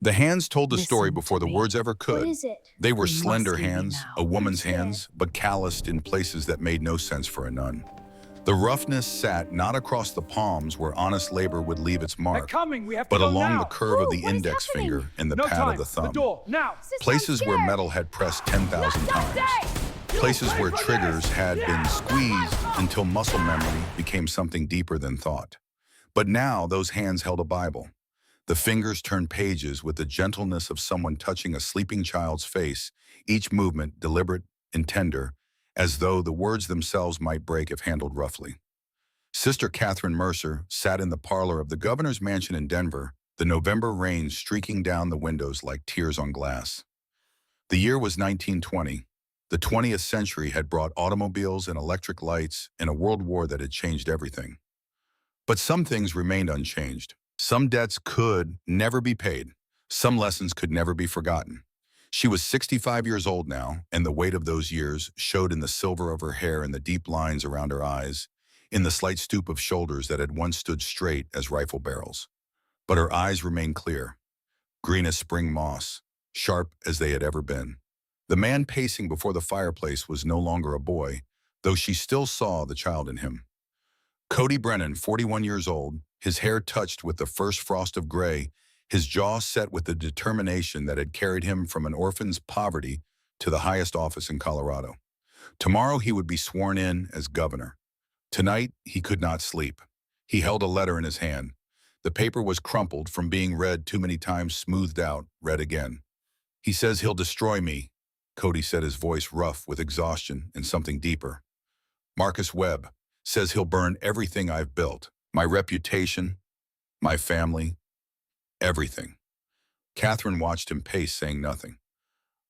The hands told the story Listen before to the me. words ever What could. is it? They were We must slender leave hands, a now. woman's scared. hands, but calloused in places that made no sense for a nun. The roughness sat not across the palms where honest labor would leave its They're mark, coming. We have to but go along the now. curve of Ooh, the what is index happening? finger and the No pad of time. the The thumb. door now. Sister, I'm Places where scared. metal had pressed 10,000 Not times. Sunday! Places where triggers had been squeezed until muscle memory became something deeper than thought. But now those hands held a Bible. The fingers turned pages with the gentleness of someone touching a sleeping child's face, each movement deliberate and tender, as though the words themselves might break if handled roughly. Sister Catherine Mercer sat in the parlor of the governor's mansion in Denver, the November rain streaking down the windows like tears on glass. The year was 1920. The 20th century had brought automobiles and electric lights and a world war that had changed everything. But some things remained unchanged. Some debts could never be paid. Some lessons could never be forgotten. She was 65 years old now, and the weight of those years showed in the silver of her hair and the deep lines around her eyes, in the slight stoop of shoulders that had once stood straight as rifle barrels. But her eyes remained clear, green as spring moss, sharp as they had ever been. The man pacing before the fireplace was no longer a boy, though she still saw the child in him. Cody Brennan, 41 years old, his hair touched with the first frost of gray, his jaw set with the determination that had carried him from an orphan's poverty to the highest office in Colorado. Tomorrow he would be sworn in as governor. Tonight he could not sleep. He held a letter in his hand. The paper was crumpled from being read too many times, smoothed out, read again. He says he'll destroy me, Cody said, his voice rough with exhaustion and something deeper. Marcus Webb says he'll burn everything I've built, my reputation, my family, everything. Catherine watched him pace, saying nothing.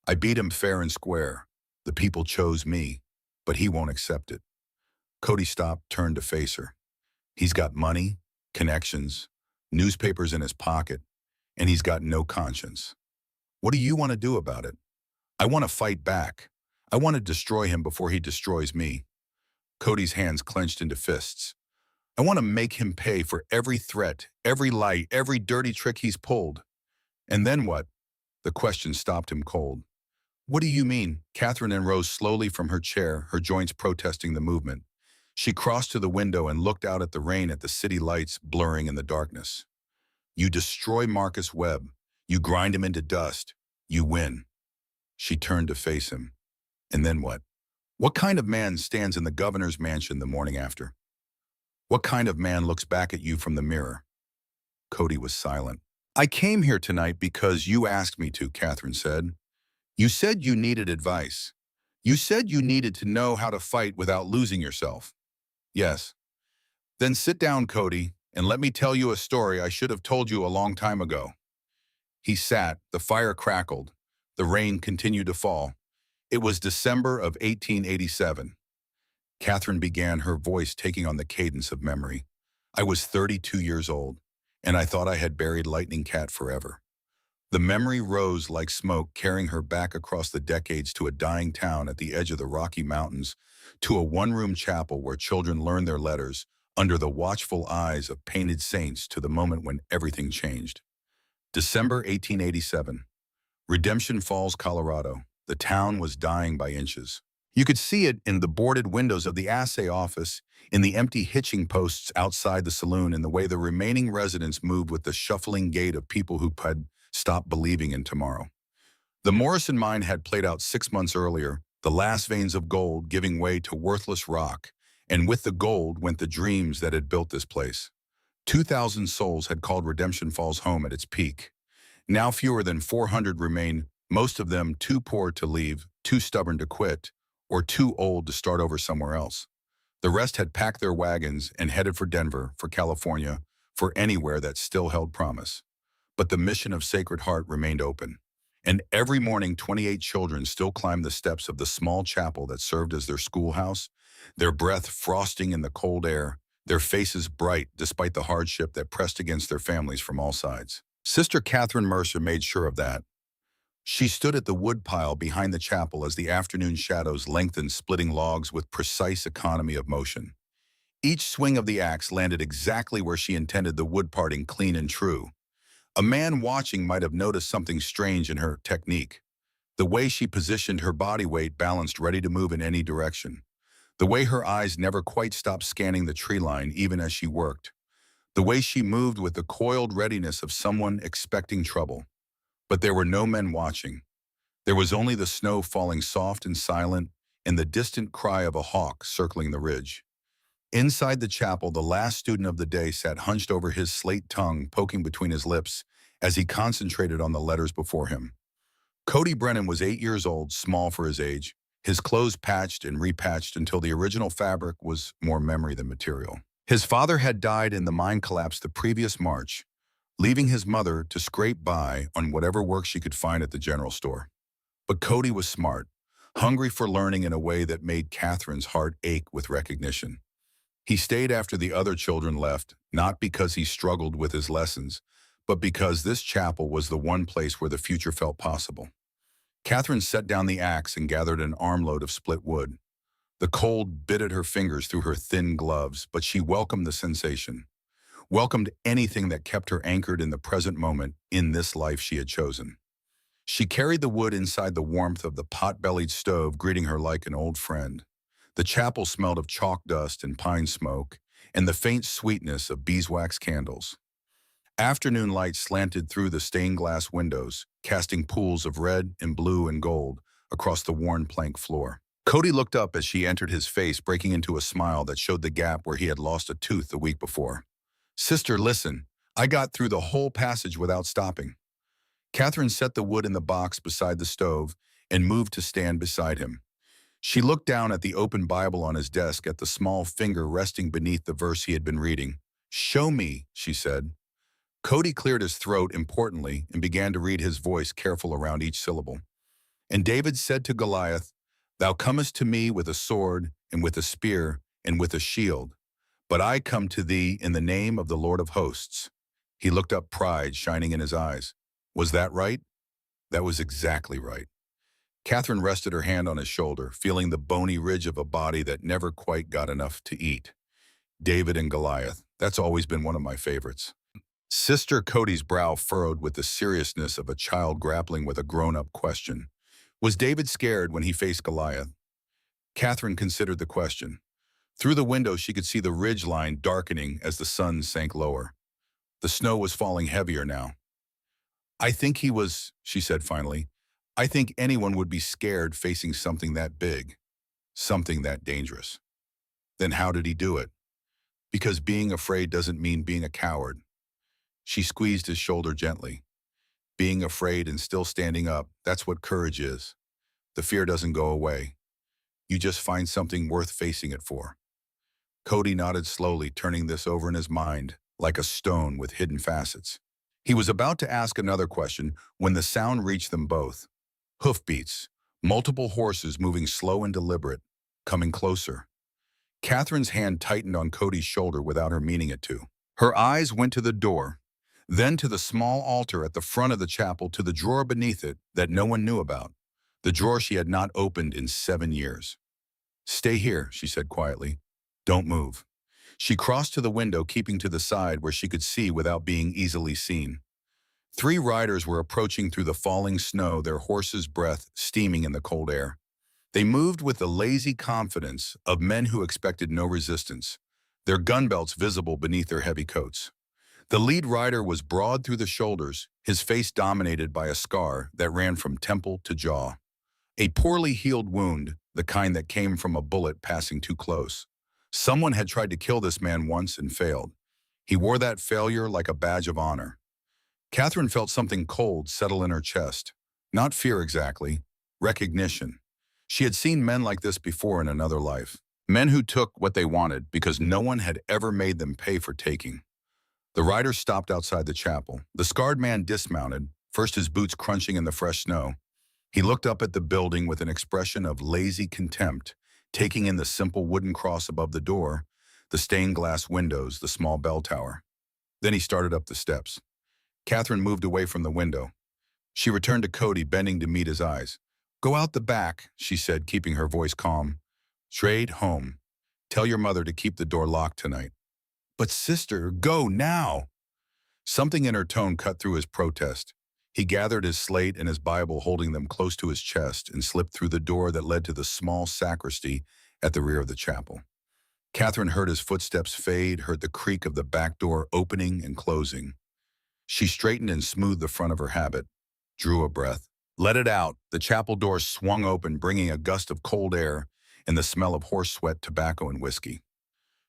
I beat him fair and square. The people chose me, but he won't accept it. Cody stopped, turned to face her. He's got money, connections, newspapers in his pocket, and he's got no conscience. What do you want to do about it? I want to fight back. I want to destroy him before he destroys me. Cody's hands clenched into fists. I want to make him pay for every threat, every lie, every dirty trick he's pulled. And then what? The question stopped him cold. What do you mean? Catherine then rose slowly from her chair, her joints protesting the movement. She crossed to the window and looked out at the rain, at the city lights blurring in the darkness. You destroy Marcus Webb. You grind him into dust. You win. She turned to face him. And then what? What kind of man stands in the governor's mansion the morning after? What kind of man looks back at you from the mirror? Cody was silent. I came here tonight because you asked me to, Catherine said. You said you needed advice. You said you needed to know how to fight without losing yourself. Yes. Then sit down, Cody, and let me tell you a story I should have told you a long time ago. He sat, the fire crackled, the rain continued to fall. It was December of 1887. Catherine began, her voice taking on the cadence of memory. I was 32 years old, and I thought I had buried Lightning Cat forever. The memory rose like smoke, carrying her back across the decades to a dying town at the edge of the Rocky Mountains, to a one-room chapel where children learned their letters under the watchful eyes of painted saints, to the moment when everything changed. December 1887. Redemption Falls, Colorado. The town was dying by inches. You could see it in the boarded windows of the assay office, in the empty hitching posts outside the saloon, in the way the remaining residents moved with the shuffling gait of people who had stopped believing in tomorrow. The Morrison mine had played out 6 months earlier, the last veins of gold giving way to worthless rock, and with the gold went the dreams that had built this place. 2,000 souls had called Redemption Falls home at its peak. Now fewer than 400 remain, most of them too poor to leave, too stubborn to quit, or too old to start over somewhere else. The rest had packed their wagons and headed for Denver, for California, for anywhere that still held promise. But the mission of Sacred Heart remained open. And every morning, 28 children still climbed the steps of the small chapel that served as their schoolhouse, their breath frosting in the cold air, their faces bright despite the hardship that pressed against their families from all sides. Sister Catherine Mercer made sure of that. She stood at the woodpile behind the chapel as the afternoon shadows lengthened, splitting logs with precise economy of motion. Each swing of the axe landed exactly where she intended the wood parting, clean and true. A man watching might have noticed something strange in her technique. The way she positioned her body weight balanced, ready to move in any direction. The way her eyes never quite stopped scanning the tree line even as she worked. The way she moved with the coiled readiness of someone expecting trouble. But there were no men watching. There was only the snow falling soft and silent and the distant cry of a hawk circling the ridge. Inside the chapel, the last student of the day sat hunched over, his slate tongue poking between his lips as he concentrated on the letters before him. Cody Brennan was 8 years old, small for his age, his clothes patched and repatched until the original fabric was more memory than material. His father had died in the mine collapse the previous March, leaving his mother to scrape by on whatever work she could find at the general store. But Cody was smart, hungry for learning in a way that made Catherine's heart ache with recognition. He stayed after the other children left, not because he struggled with his lessons, but because this chapel was the one place where the future felt possible. Catherine set down the axe and gathered an armload of split wood. The cold bit at her fingers through her thin gloves, but she welcomed the sensation, welcomed anything that kept her anchored in the present moment in this life she had chosen. She carried the wood inside the warmth of the pot-bellied stove, greeting her like an old friend. The chapel smelled of chalk dust and pine smoke, and the faint sweetness of beeswax candles. Afternoon light slanted through the stained glass windows, casting pools of red and blue and gold across the worn plank floor. Cody looked up as she entered, his face breaking into a smile that showed the gap where he had lost a tooth the week before. "Sister, listen, I got through the whole passage without stopping." Catherine set the wood in the box beside the stove and moved to stand beside him. She looked down at the open Bible on his desk, at the small finger resting beneath the verse he had been reading. "Show me," she said. Cody cleared his throat importantly and began to read, his voice careful around each syllable. "And David said to Goliath, 'Thou comest to me with a sword and with a spear and with a shield, but I come to thee in the name of the Lord of hosts.'" He looked up, pride shining in his eyes. Was that right? That was exactly right. Catherine rested her hand on his shoulder, feeling the bony ridge of a body that never quite got enough to eat. David and Goliath, that's always been one of my favorites. Sister Cody's brow furrowed with the seriousness of a child grappling with a grown-up question. Was David scared when he faced Goliath? Catherine considered the question. Through the window, she could see the ridge line darkening as the sun sank lower. The snow was falling heavier now. "I think he was," she said finally. "I think anyone would be scared facing something that big, something that dangerous." "Then how did he do it?" "Because being afraid doesn't mean being a coward." She squeezed his shoulder gently. "Being afraid and still standing up, that's what courage is. The fear doesn't go away. You just find something worth facing it for." Cody nodded slowly, turning this over in his mind, like a stone with hidden facets. He was about to ask another question when the sound reached them both. Hoofbeats, multiple horses moving slow and deliberate, coming closer. Catherine's hand tightened on Cody's shoulder without her meaning it to. Her eyes went to the door, then to the small altar at the front of the chapel, to the drawer beneath it that no one knew about, the drawer she had not opened in 7 years. "Stay here," she said quietly. "Don't move." She crossed to the window, keeping to the side where she could see without being easily seen. 3 riders were approaching through the falling snow, their horses' breath steaming in the cold air. They moved with the lazy confidence of men who expected no resistance, their gun belts visible beneath their heavy coats. The lead rider was broad through the shoulders, his face dominated by a scar that ran from temple to jaw. A poorly healed wound, the kind that came from a bullet passing too close. Someone had tried to kill this man once and failed. He wore that failure like a badge of honor. Catherine felt something cold settle in her chest. Not fear exactly, recognition. She had seen men like this before in another life. Men who took what they wanted because no one had ever made them pay for taking. The rider stopped outside the chapel. The scarred man dismounted, first his boots crunching in the fresh snow. He looked up at the building with an expression of lazy contempt, taking in the simple wooden cross above the door, the stained glass windows, the small bell tower. Then he started up the steps. Catherine moved away from the window. She returned to Cody, bending to meet his eyes. "Go out the back," she said, keeping her voice calm. "Straight home. Tell your mother to keep the door locked tonight." "But sister, go now." Something in her tone cut through his protest. He gathered his slate and his Bible, holding them close to his chest, and slipped through the door that led to the small sacristy at the rear of the chapel. Catherine heard his footsteps fade, heard the creak of the back door opening and closing. She straightened and smoothed the front of her habit, drew a breath. Let it out. The chapel door swung open, bringing a gust of cold air and the smell of horse sweat, tobacco, and whiskey.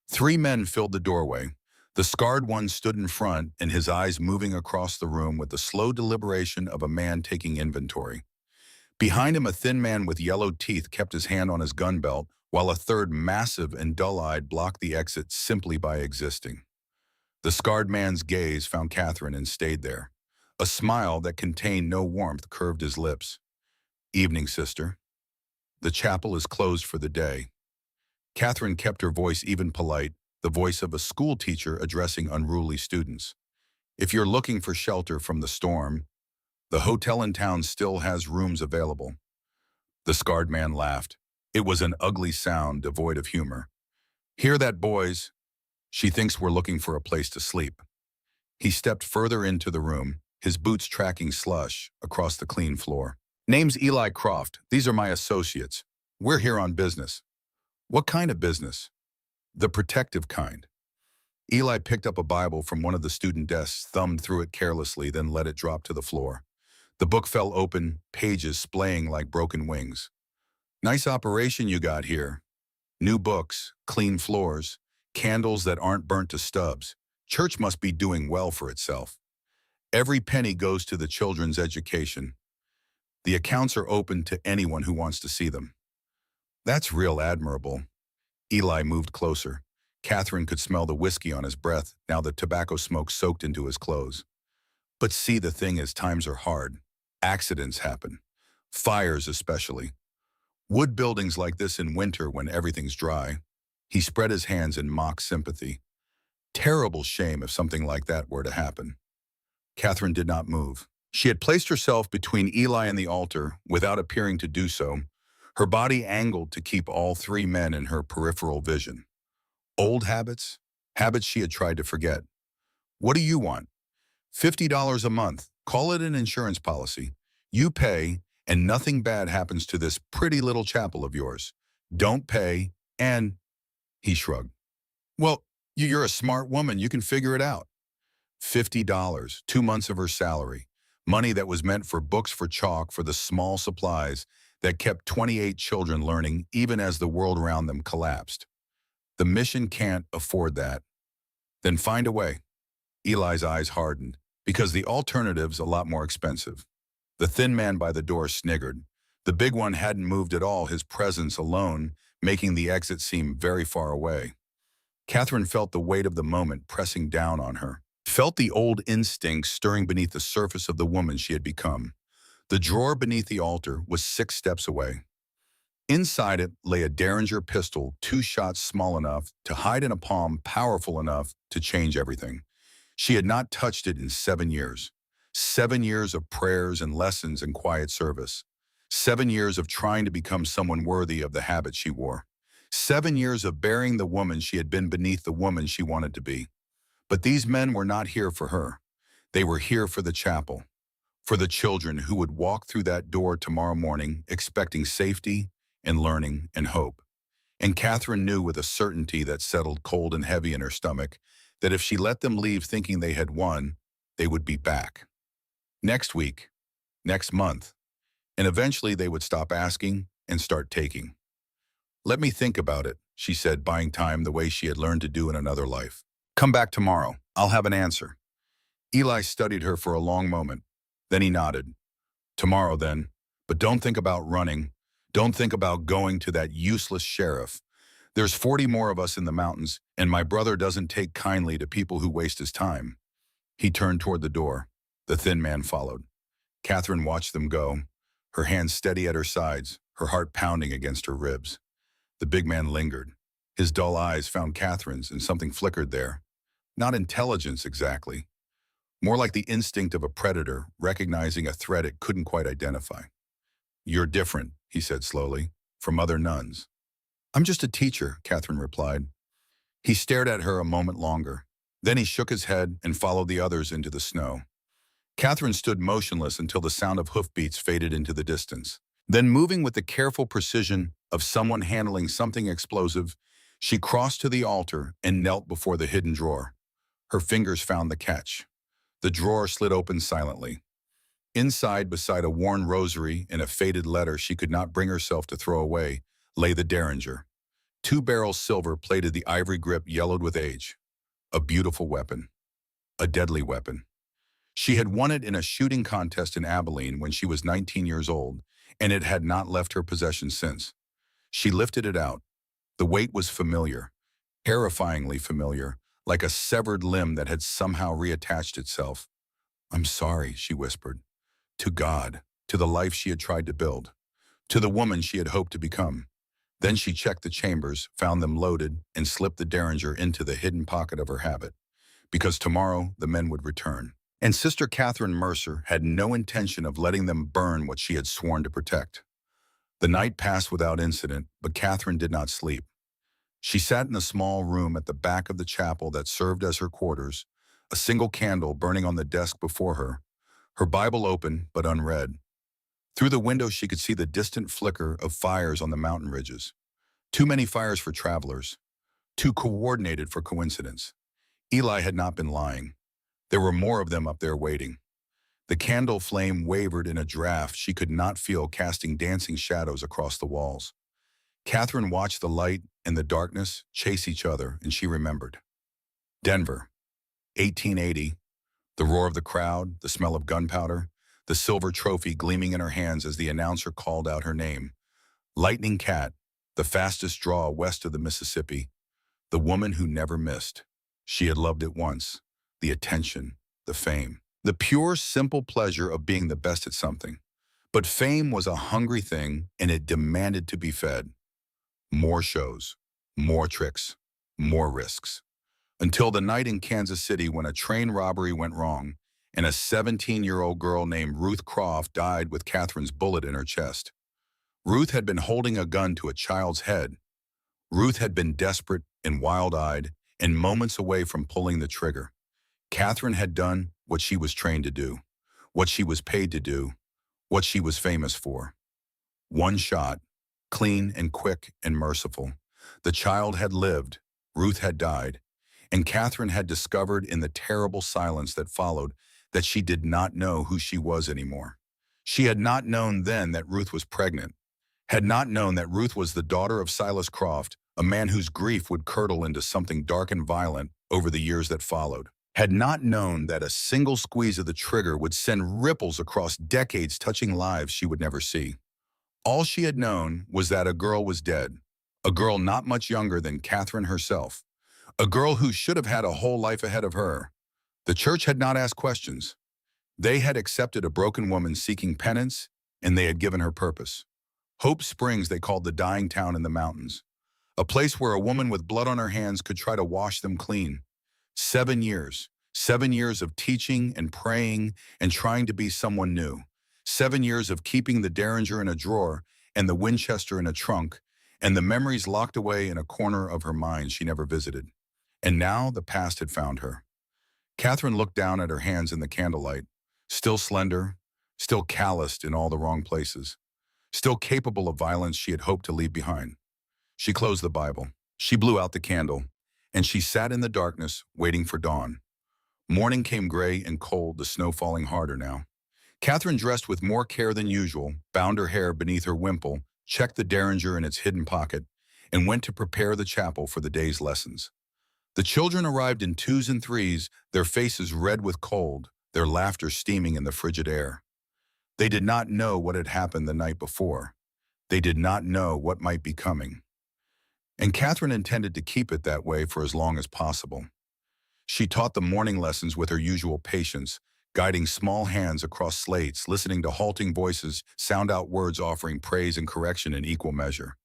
3 men filled the doorway. The scarred one stood in front, and his eyes moving across the room with the slow deliberation of a man taking inventory. Behind him, a thin man with yellow teeth kept his hand on his gun belt, while a third, massive and dull-eyed, blocked the exit simply by existing. The scarred man's gaze found Catherine and stayed there. A smile that contained no warmth curved his lips. Evening, sister. The chapel is closed for the day. Catherine kept her voice even polite, the voice of a school teacher addressing unruly students. If you're looking for shelter from the storm, the hotel in town still has rooms available. The scarred man laughed. It was an ugly sound, devoid of humor. Hear that, boys? She thinks we're looking for a place to sleep. He stepped further into the room, his boots tracking slush across the clean floor. Name's Eli Croft. These are my associates. We're here on business. What kind of business? The protective kind. Eli picked up a Bible from one of the student desks, thumbed through it carelessly, then let it drop to the floor. The book fell open, pages splaying like broken wings. Nice operation you got here. New books, clean floors, candles that aren't burnt to stubs. Church must be doing well for itself. Every penny goes to the children's education. The accounts are open to anyone who wants to see them. That's real admirable. Eli moved closer. Catherine could smell the whiskey on his breath, now the tobacco smoke soaked into his clothes. But see, the thing is, times are hard. Accidents happen. Fires especially. Wood buildings like this in winter when everything's dry. He spread his hands in mock sympathy. Terrible shame if something like that were to happen. Catherine did not move. She had placed herself between Eli and the altar without appearing to do so, her body angled to keep all 3 men in her peripheral vision. Old habits? Habits she had tried to forget. What do you want? $50 a month. Call it an insurance policy. You pay, and nothing bad happens to this pretty little chapel of yours. Don't pay, and... He shrugged. Well, you're a smart woman. You can figure it out. $50, 2 months of her salary. Money that was meant for books, for chalk, for the small supplies that kept 28 children learning even as the world around them collapsed. The mission can't afford that. Then find a way. Eli's eyes hardened, because the alternative's a lot more expensive. The thin man by the door sniggered. The big one hadn't moved at all, his presence alone making the exit seem very far away. Catherine felt the weight of the moment pressing down on her. Felt the old instincts stirring beneath the surface of the woman she had become. The drawer beneath the altar was 6 steps away. Inside it lay a Derringer pistol, 2 shots small enough to hide in a palm, powerful enough to change everything. She had not touched it in 7 years. 7 years of prayers and lessons and quiet service. 7 years of trying to become someone worthy of the habit she wore. 7 years of burying the woman she had been beneath the woman she wanted to be. But these men were not here for her. They were here for the chapel, for the children who would walk through that door tomorrow morning expecting safety and learning and hope. And Catherine knew with a certainty that settled cold and heavy in her stomach that if she let them leave thinking they had won, they would be back. Next week, next month, and eventually they would stop asking and start taking. Let me think about it, she said, buying time the way she had learned to do in another life. Come back tomorrow. I'll have an answer. Eli studied her for a long moment. Then he nodded. Tomorrow, then. But don't think about running. Don't think about going to that useless sheriff. There's 40 more of us in the mountains, and my brother doesn't take kindly to people who waste his time. He turned toward the door. The thin man followed. Catherine watched them go, her hands steady at her sides, her heart pounding against her ribs. The big man lingered. His dull eyes found Catherine's, and something flickered there. Not intelligence exactly. More like the instinct of a predator recognizing a threat it couldn't quite identify. You're different, he said slowly, from other nuns. I'm just a teacher, Catherine replied. He stared at her a moment longer. Then he shook his head and followed the others into the snow. Catherine stood motionless until the sound of hoofbeats faded into the distance. Then, moving with the careful precision of someone handling something explosive, she crossed to the altar and knelt before the hidden drawer. Her fingers found the catch. The drawer slid open silently. Inside, beside a worn rosary and a faded letter she could not bring herself to throw away, lay the derringer. 2 barrels silver plated, the ivory grip yellowed with age. A beautiful weapon. A deadly weapon. She had won it in a shooting contest in Abilene when she was 19 years old, and it had not left her possession since. She lifted it out. The weight was familiar, terrifyingly familiar, like a severed limb that had somehow reattached itself. "I'm sorry," she whispered. To God, to the life she had tried to build, to the woman she had hoped to become. Then she checked the chambers, found them loaded, and slipped the derringer into the hidden pocket of her habit. Because tomorrow the men would return. And Sister Catherine Mercer had no intention of letting them burn what she had sworn to protect. The night passed without incident, but Catherine did not sleep. She sat in a small room at the back of the chapel that served as her quarters, a single candle burning on the desk before her Bible open but unread. Through the window she could see the distant flicker of fires on the mountain ridges. Too many fires for travelers, too coordinated for coincidence. Eli had not been lying. There were more of them up there waiting. The candle flame wavered in a draft she could not feel, casting dancing shadows across the walls. Catherine watched the light and the darkness chase each other, and she remembered. Denver, 1880, the roar of the crowd, the smell of gunpowder, the silver trophy gleaming in her hands as the announcer called out her name. Lightning Cat, the fastest draw west of the Mississippi, the woman who never missed. She had loved it once, the attention, the fame, the pure, simple pleasure of being the best at something. But fame was a hungry thing, and it demanded to be fed. More shows, more tricks, more risks. Until the night in Kansas City when a train robbery went wrong, and a 17-year-old girl named Ruth Croft died with Catherine's bullet in her chest. Ruth had been holding a gun to a child's head. Ruth had been desperate and wild-eyed and moments away from pulling the trigger. Catherine had done what she was trained to do, what she was paid to do, what she was famous for. One shot, clean and quick and merciful. The child had lived, Ruth had died, and Catherine had discovered in the terrible silence that followed that she did not know who she was anymore. She had not known then that Ruth was pregnant, had not known that Ruth was the daughter of Silas Croft, a man whose grief would curdle into something dark and violent over the years that followed, had not known that a single squeeze of the trigger would send ripples across decades, touching lives she would never see. All she had known was that a girl was dead, a girl not much younger than Catherine herself, a girl who should have had a whole life ahead of her. The church had not asked questions. They had accepted a broken woman seeking penance, and they had given her purpose. Hope Springs they called the dying town in the mountains, a place where a woman with blood on her hands could try to wash them clean. 7 years of teaching and praying and trying to be someone new. 7 years of keeping the derringer in a drawer and the Winchester in a trunk, and the memories locked away in a corner of her mind she never visited. And now the past had found her. Catherine looked down at her hands in the candlelight, still slender, still calloused in all the wrong places, still capable of violence she had hoped to leave behind. She closed the Bible. She blew out the candle, and she sat in the darkness, waiting for dawn. Morning came gray and cold, the snow falling harder now. Catherine dressed with more care than usual, bound her hair beneath her wimple, checked the derringer in its hidden pocket, and went to prepare the chapel for the day's lessons. The children arrived in 2s and 3s, their faces red with cold, their laughter steaming in the frigid air. They did not know what had happened the night before. They did not know what might be coming. And Catherine intended to keep it that way for as long as possible. She taught the morning lessons with her usual patience, guiding small hands across slates, listening to halting voices sound out words offering praise and correction in equal measure.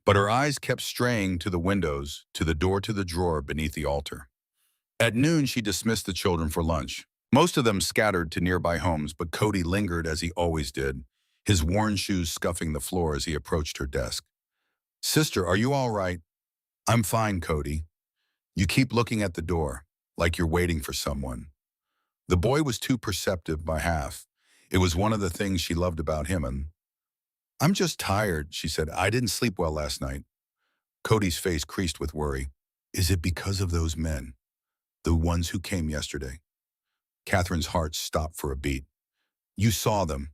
But her eyes kept straying to the windows, to the door to the drawer beneath the altar. At noon, she dismissed the children for lunch. Most of them scattered to nearby homes, but Cody lingered as he always did, his worn shoes scuffing the floor as he approached her desk. "Sister, are you all right?" "I'm fine, Cody." "You keep looking at the door, like you're waiting for someone. The boy was too perceptive by half. It was one of the things she loved about him, and I'm just tired, she said. I didn't sleep well last night. Cody's face creased with worry. Is it because of those men? The ones who came yesterday? Catherine's heart stopped for a beat. You saw them.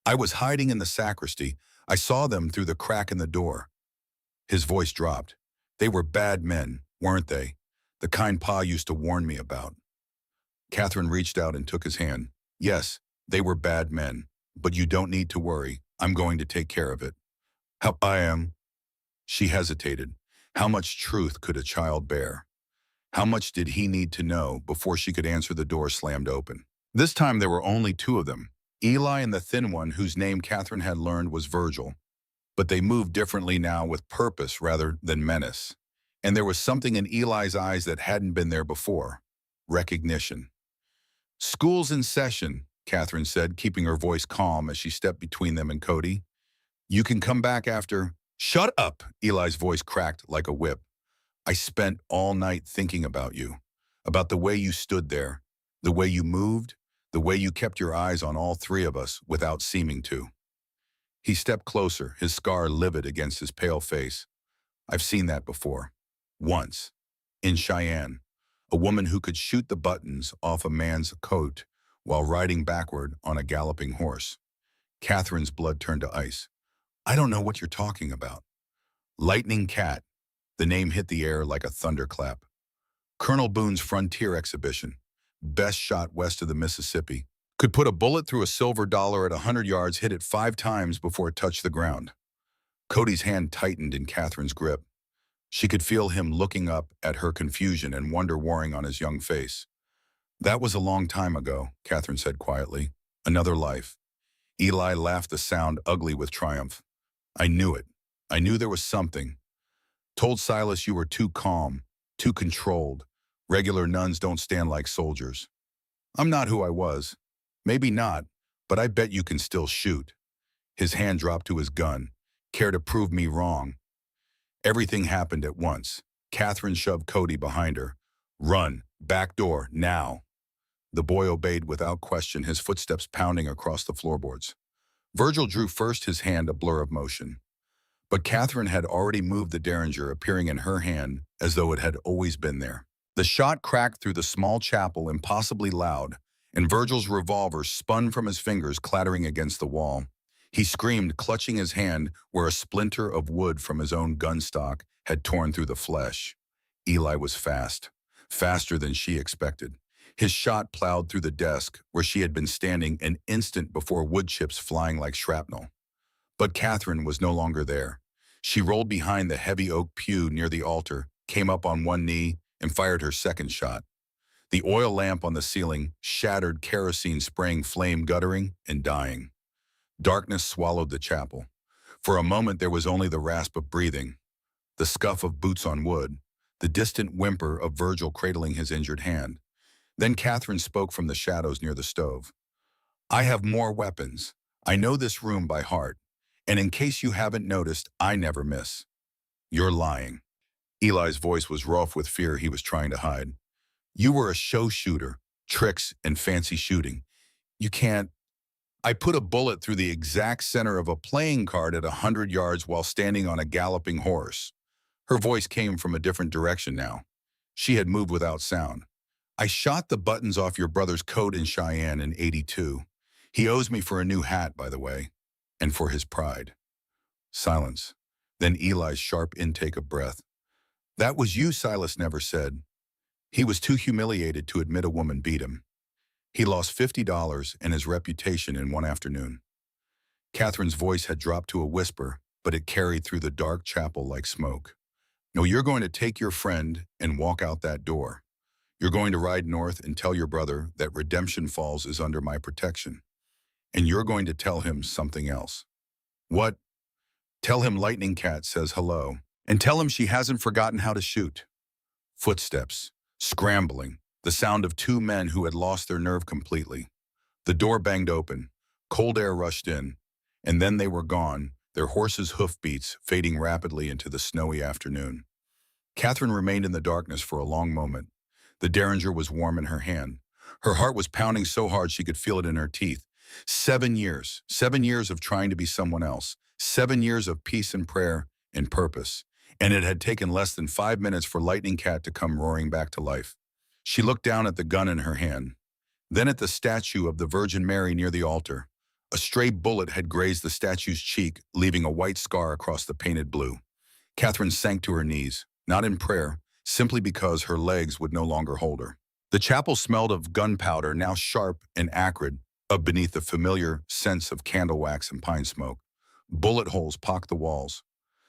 I was hiding in the sacristy. I saw them through the crack in the door. His voice dropped. They were bad men, weren't they? The kind Pa used to warn me about. Catherine reached out and took his hand. Yes, they were bad men, but you don't need to worry. I'm going to take care of it. How I am? She hesitated. How much truth could a child bear? How much did he need to know before she could answer? The door slammed open. This time there were only two of them, Eli and the thin one whose name Catherine had learned was Virgil. But they moved differently now, with purpose rather than menace. And there was something in Eli's eyes that hadn't been there before. Recognition. School's in session, Catherine said, keeping her voice calm as she stepped between them and Cody. You can come back after. Shut up, Eli's voice cracked like a whip. I spent all night thinking about you, about the way you stood there, the way you moved, the way you kept your eyes on all three of us without seeming to. He stepped closer, his scar livid against his pale face. I've seen that before. Once. In Cheyenne. A woman who could shoot the buttons off a man's coat while riding backward on a galloping horse. Catherine's blood turned to ice. I don't know what you're talking about. Lightning Cat. The name hit the air like a thunderclap. Colonel Boone's Frontier exhibition. Best shot west of the Mississippi. Could put a bullet through a silver dollar at 100 yards, hit it 5 times before it touched the ground. Cody's hand tightened in Catherine's grip. She could feel him looking up at her, confusion and wonder warring on his young face. That was a long time ago, Catherine said quietly. Another life. Eli laughed, the sound ugly with triumph. I knew it. I knew there was something. Told Silas you were too calm, too controlled. Regular nuns don't stand like soldiers. I'm not who I was. Maybe not, but I bet you can still shoot. His hand dropped to his gun. Care to prove me wrong? Everything happened at once. Catherine shoved Cody behind her. Run, back door, now. The boy obeyed without question, his footsteps pounding across the floorboards. Virgil drew first, his hand a blur of motion. But Catherine had already moved the derringer, appearing in her hand as though it had always been there. The shot cracked through the small chapel, impossibly loud, and Virgil's revolver spun from his fingers, clattering against the wall. He screamed, clutching his hand where a splinter of wood from his own gun stock had torn through the flesh. Eli was fast, faster than she expected. His shot plowed through the desk where she had been standing an instant before, wood chips flying like shrapnel. But Catherine was no longer there. She rolled behind the heavy oak pew near the altar, came up on one knee, and fired her second shot. The oil lamp on the ceiling shattered, kerosene spraying flame, guttering and dying. Darkness swallowed the chapel. For a moment there was only the rasp of breathing, the scuff of boots on wood, the distant whimper of Virgil cradling his injured hand. Then Catherine spoke from the shadows near the stove. I have more weapons. I know this room by heart. And in case you haven't noticed, I never miss. You're lying. Eli's voice was rough with fear he was trying to hide. You were a show shooter, tricks and fancy shooting. You can't. I put a bullet through the exact center of a playing card at 100 yards while standing on a galloping horse. Her voice came from a different direction now. She had moved without sound. I shot the buttons off your brother's coat in Cheyenne in '82. He owes me for a new hat, by the way, and for his pride. Silence. Then Eli's sharp intake of breath. That was you, Silas never said. He was too humiliated to admit a woman beat him. He lost $50 and his reputation in one afternoon. Catherine's voice had dropped to a whisper, but it carried through the dark chapel like smoke. No, you're going to take your friend and walk out that door. You're going to ride north and tell your brother that Redemption Falls is under my protection. And you're going to tell him something else. What? Tell him Lightning Cat says hello. And tell him she hasn't forgotten how to shoot. Footsteps. Scrambling. The sound of 2 men who had lost their nerve completely. The door banged open. Cold air rushed in. And then they were gone, their horses' hoofbeats fading rapidly into the snowy afternoon. Catherine remained in the darkness for a long moment. The derringer was warm in her hand. Her heart was pounding so hard she could feel it in her teeth. 7 years. 7 years of trying to be someone else. 7 years of peace and prayer and purpose. And it had taken less than 5 minutes for Lightning Cat to come roaring back to life. She looked down at the gun in her hand, then at the statue of the Virgin Mary near the altar. A stray bullet had grazed the statue's cheek, leaving a white scar across the painted blue. Catherine sank to her knees, not in prayer, simply because her legs would no longer hold her. The chapel smelled of gunpowder, now sharp and acrid, up beneath the familiar sense of candle wax and pine smoke. Bullet holes pocked the walls.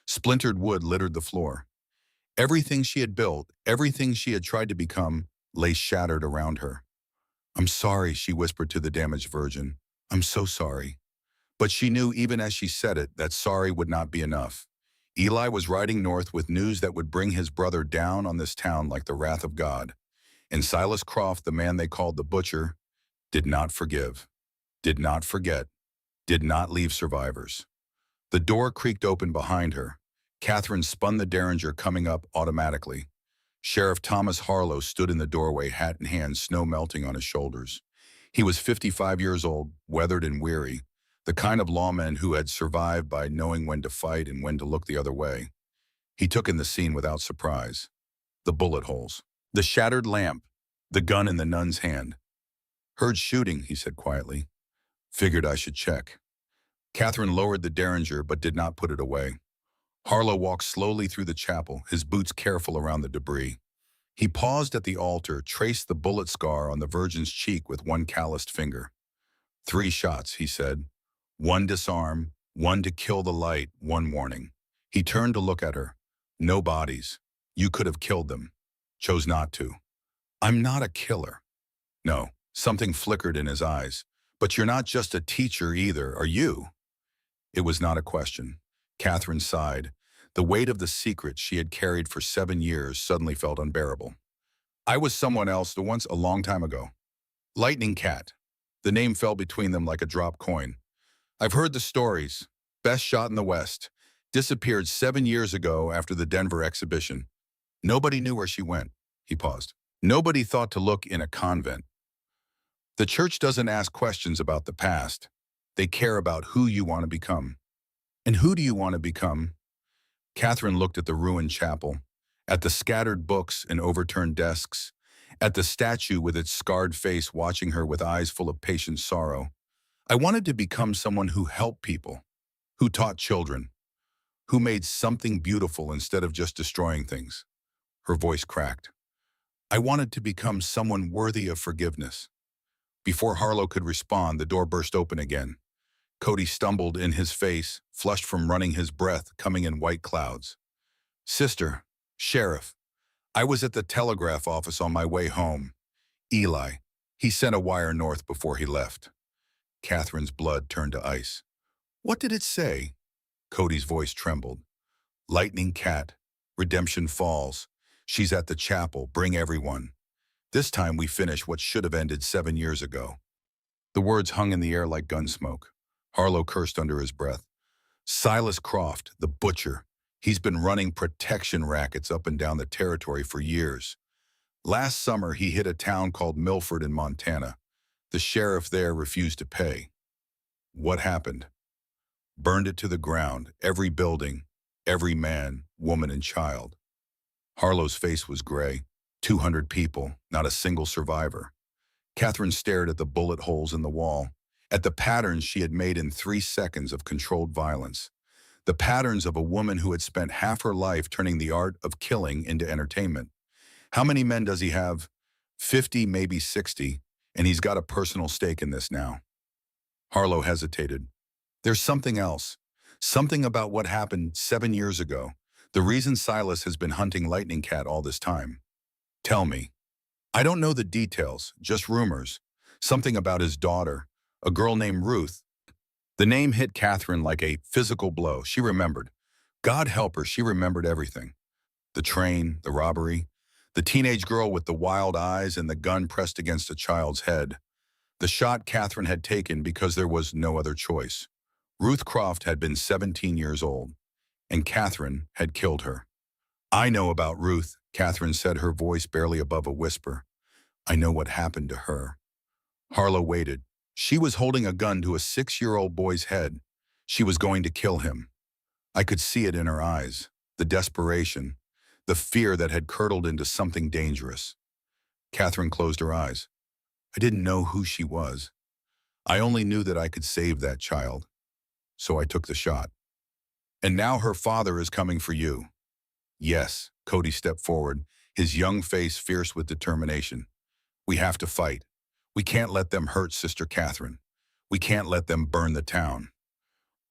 Splintered wood littered the floor. Everything she had built, everything she had tried to become, lay shattered around her. "I'm sorry," she whispered to the damaged Virgin. "I'm so sorry." But she knew even as she said it that sorry would not be enough. Eli was riding north with news that would bring his brother down on this town like the wrath of God. And Silas Croft, the man they called the Butcher, did not forgive, did not forget, did not leave survivors. The door creaked open behind her. Catherine spun the derringer, coming up automatically. Sheriff Thomas Harlow stood in the doorway, hat in hand, snow melting on his shoulders. He was 55 years old, weathered and weary, the kind of lawman who had survived by knowing when to fight and when to look the other way. He took in the scene without surprise. The bullet holes, the shattered lamp, the gun in the nun's hand. "Heard shooting," he said quietly. "Figured I should check." Catherine lowered the derringer but did not put it away. Harlow walked slowly through the chapel, his boots careful around the debris. He paused at the altar, traced the bullet scar on the Virgin's cheek with one calloused finger. "3 shots," he said. "One disarm, one to kill the light, one warning." He turned to look at her. "No bodies. You could have killed them. Chose not to." "I'm not a killer." "No." Something flickered in his eyes. "But you're not just a teacher either, are you?" It was not a question. Catherine sighed. The weight of the secret she had carried for 7 years suddenly felt unbearable. "I was someone else once, a long time ago. Lightning Cat." The name fell between them like a dropped coin. "I've heard the stories. Best shot in the West. Disappeared 7 years ago after the Denver exhibition. Nobody knew where she went." He paused. "Nobody thought to look in a convent. The church doesn't ask questions about the past. They care about who you want to become." "And who do you want to become?" Catherine looked at the ruined chapel, at the scattered books and overturned desks, at the statue with its scarred face watching her with eyes full of patient sorrow. "I wanted to become someone who helped people, who taught children, who made something beautiful instead of just destroying things." Her voice cracked. "I wanted to become someone worthy of forgiveness." Before Harlow could respond, the door burst open again. Cody stumbled in, his face, flushed from running, his breath coming in white clouds. "Sister, Sheriff, I was at the telegraph office on my way home. Eli, he sent a wire north before he left." Catherine's blood turned to ice. "What did it say?" Cody's voice trembled. "Lightning Cat, redemption falls. She's at the chapel, bring everyone. This time we finish what should have ended 7 years ago." The words hung in the air like gun smoke. Harlow cursed under his breath. "Silas Croft, the Butcher. He's been running protection rackets up and down the territory for years. Last summer he hit a town called Milford in Montana. The sheriff there refused to pay. What happened? Burned it to the ground, every building, every man, woman, and child." Harlow's face was gray. 200 people, not a single survivor. Catherine stared at the bullet holes in the wall, at the patterns she had made in 3 seconds of controlled violence. The patterns of a woman who had spent half her life turning the art of killing into entertainment. How many men does he have? 50, maybe 60, and he's got a personal stake in this now. Harlow hesitated. "There's something else. Something about what happened 7 years ago. The reason Silas has been hunting Lightning Cat all this time." "Tell me." "I don't know the details, just rumors. Something about his daughter, a girl named Ruth." The name hit Catherine like a physical blow. She remembered. God help her, she remembered everything. The train, the robbery, the teenage girl with the wild eyes and the gun pressed against a child's head. The shot Catherine had taken because there was no other choice. Ruth Croft had been 17 years old, and Catherine had killed her. "I know about Ruth," Catherine said, her voice barely above a whisper. I know what happened to her. Harlow waited. She was holding a gun to a 6-year-old boy's head. She was going to kill him. I could see it in her eyes, the desperation, the fear that had curdled into something dangerous. Catherine closed her eyes. I didn't know who she was. I only knew that I could save that child. So I took the shot. And now her father is coming for you. Yes, Cody stepped forward, his young face fierce with determination. We have to fight. We can't let them hurt Sister Catherine. We can't let them burn the town.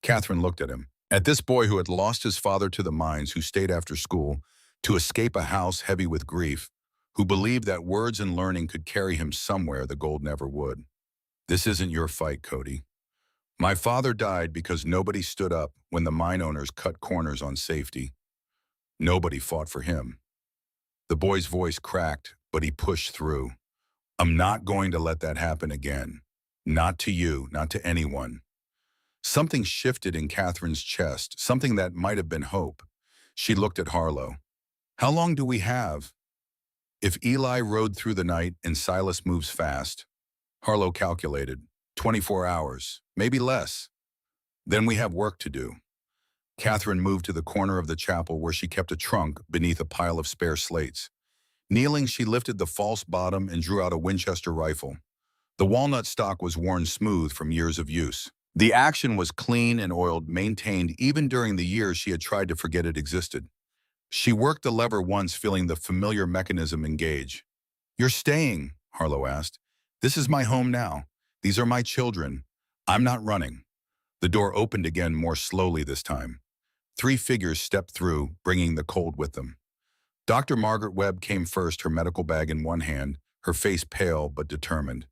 Catherine looked at him. At this boy who had lost his father to the mines, who stayed after school to escape a house heavy with grief, who believed that words and learning could carry him somewhere the gold never would. This isn't your fight, Cody. My father died because nobody stood up when the mine owners cut corners on safety. Nobody fought for him. The boy's voice cracked, but he pushed through. I'm not going to let that happen again. Not to you, not to anyone. Something shifted in Catherine's chest, something that might have been hope. She looked at Harlow. How long do we have? If Eli rode through the night and Silas moves fast, Harlow calculated, 24 hours, maybe less. Then we have work to do. Catherine moved to the corner of the chapel where she kept a trunk beneath a pile of spare slates. Kneeling, she lifted the false bottom and drew out a Winchester rifle. The walnut stock was worn smooth from years of use. The action was clean and oiled, maintained even during the years she had tried to forget it existed. She worked the lever once, feeling the familiar mechanism engage. You're staying, Harlow asked. This is my home now. These are my children. I'm not running. The door opened again, more slowly this time. 3 figures stepped through, bringing the cold with them. Dr. Margaret Webb came first, her medical bag in one hand, her face pale but determined.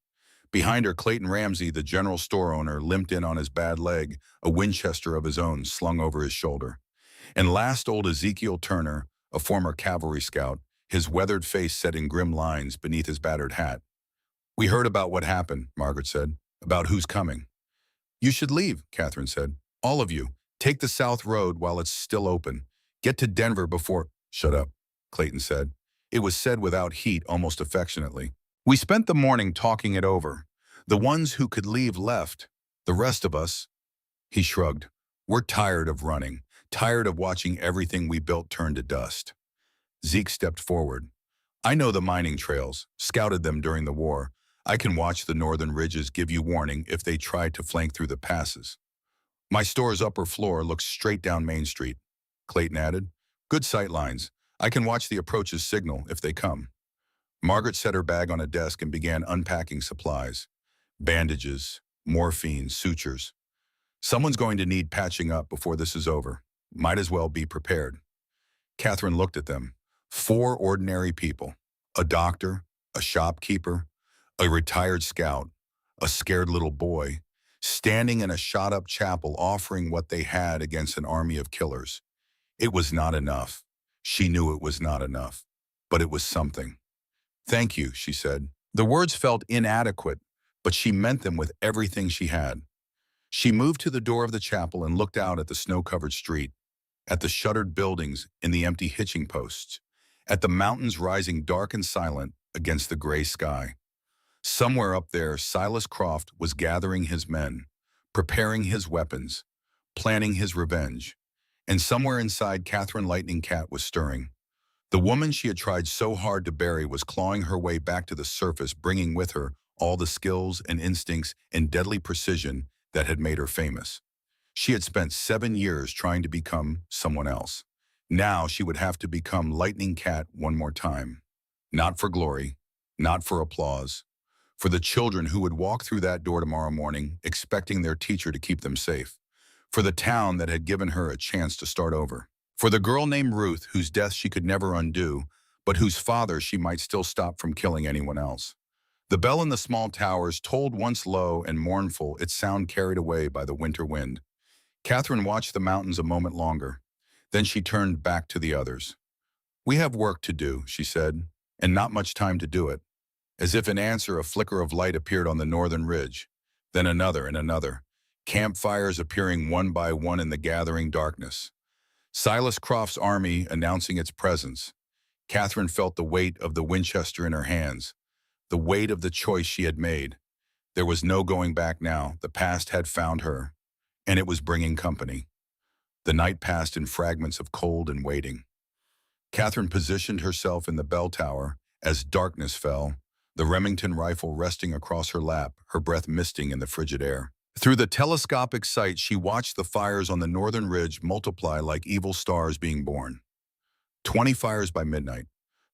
Behind her, Clayton Ramsey, the general store owner, limped in on his bad leg, a Winchester of his own slung over his shoulder. And last, old Ezekiel Turner, a former cavalry scout, his weathered face set in grim lines beneath his battered hat. We heard about what happened, Margaret said, about who's coming. You should leave, Catherine said. All of you. Take the South Road while it's still open. Get to Denver before— Shut up, Clayton said. It was said without heat, almost affectionately. We spent the morning talking it over. The ones who could leave left. The rest of us— He shrugged. We're tired of running, tired of watching everything we built turn to dust. Zeke stepped forward. I know the mining trails, scouted them during the war. I can watch the northern ridges give you warning if they try to flank through the passes. My store's upper floor looks straight down Main Street, Clayton added. Good sight lines. I can watch the approaches signal if they come. Margaret set her bag on a desk and began unpacking supplies. Bandages, morphine, sutures. Someone's going to need patching up before this is over. Might as well be prepared. Catherine looked at them. 4 ordinary people. A doctor, a shopkeeper, a retired scout, a scared little boy, standing in a shot-up chapel offering what they had against an army of killers. It was not enough. She knew it was not enough. But it was something. Thank you, she said. The words felt inadequate, but she meant them with everything she had. She moved to the door of the chapel and looked out at the snow-covered street, at the shuttered buildings and the empty hitching posts, at the mountains rising dark and silent against the gray sky. Somewhere up there, Silas Croft was gathering his men, preparing his weapons, planning his revenge. And somewhere inside, Catherine Lightning Cat was stirring. The woman she had tried so hard to bury was clawing her way back to the surface, bringing with her all the skills and instincts and deadly precision that had made her famous. She had spent 7 years trying to become someone else. Now she would have to become Lightning Cat one more time. Not for glory, not for applause, for the children who would walk through that door tomorrow morning expecting their teacher to keep them safe, for the town that had given her a chance to start over, for the girl named Ruth whose death she could never undo, but whose father she might still stop from killing anyone else. The bell in the small towers tolled once low and mournful, its sound carried away by the winter wind. Catherine watched the mountains a moment longer. Then she turned back to the others. We have work to do, she said, and not much time to do it. As if in answer, a flicker of light appeared on the northern ridge, then another and another, campfires appearing one by one in the gathering darkness. Silas Croft's army announcing its presence. Catherine felt the weight of the Winchester in her hands, the weight of the choice she had made. There was no going back now. The past had found her, and it was bringing company. The night passed in fragments of cold and waiting. Catherine positioned herself in the bell tower as darkness fell, the Remington rifle resting across her lap, her breath misting in the frigid air. Through the telescopic sight, she watched the fires on the northern ridge multiply like evil stars being born. 20 fires by midnight,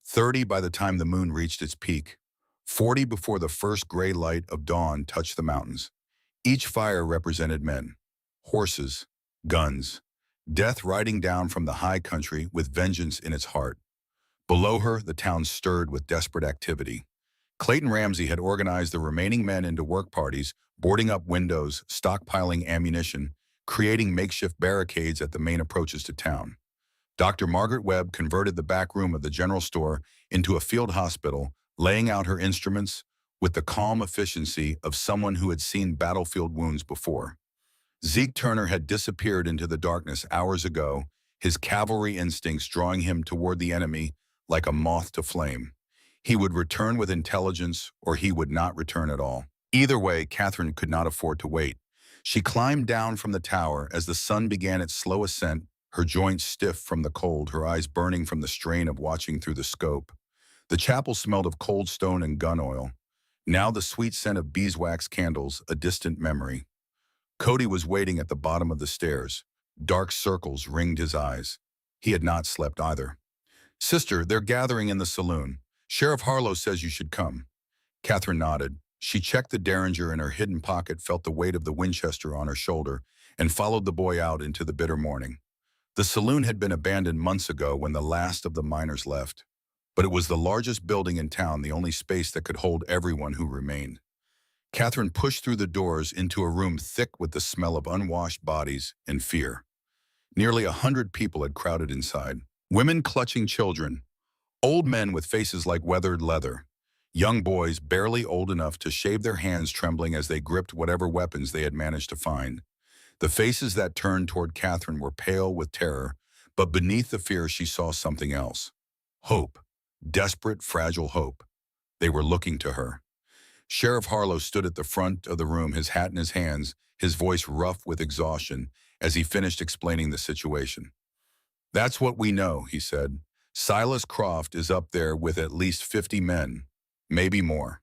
30 by the time the moon reached its peak, 40 before the first gray light of dawn touched the mountains. Each fire represented men, horses, guns, death riding down from the high country with vengeance in its heart. Below her, the town stirred with desperate activity. Clayton Ramsey had organized the remaining men into work parties, boarding up windows, stockpiling ammunition, creating makeshift barricades at the main approaches to town. Dr. Margaret Webb converted the back room of the general store into a field hospital, laying out her instruments with the calm efficiency of someone who had seen battlefield wounds before. Zeke Turner had disappeared into the darkness hours ago, his cavalry instincts drawing him toward the enemy like a moth to flame. He would return with intelligence, or he would not return at all. Either way, Catherine could not afford to wait. She climbed down from the tower as the sun began its slow ascent, her joints stiff from the cold, her eyes burning from the strain of watching through the scope. The chapel smelled of cold stone and gun oil. Now the sweet scent of beeswax candles, a distant memory. Cody was waiting at the bottom of the stairs. Dark circles ringed his eyes. He had not slept either. "Sister, they're gathering in the saloon. Sheriff Harlow says you should come." Catherine nodded. She checked the Derringer in her hidden pocket, felt the weight of the Winchester on her shoulder, and followed the boy out into the bitter morning. The saloon had been abandoned months ago when the last of the miners left. But it was the largest building in town, the only space that could hold everyone who remained. Catherine pushed through the doors into a room thick with the smell of unwashed bodies and fear. Nearly 100 people had crowded inside. Women clutching children, old men with faces like weathered leather, young boys barely old enough to shave their hands trembling as they gripped whatever weapons they had managed to find. The faces that turned toward Catherine were pale with terror, but beneath the fear she saw something else. Hope. Desperate, fragile hope. They were looking to her. Sheriff Harlow stood at the front of the room, his hat in his hands, his voice rough with exhaustion as he finished explaining the situation. "That's what we know," he said. "Silas Croft is up there with at least 50 men, maybe more.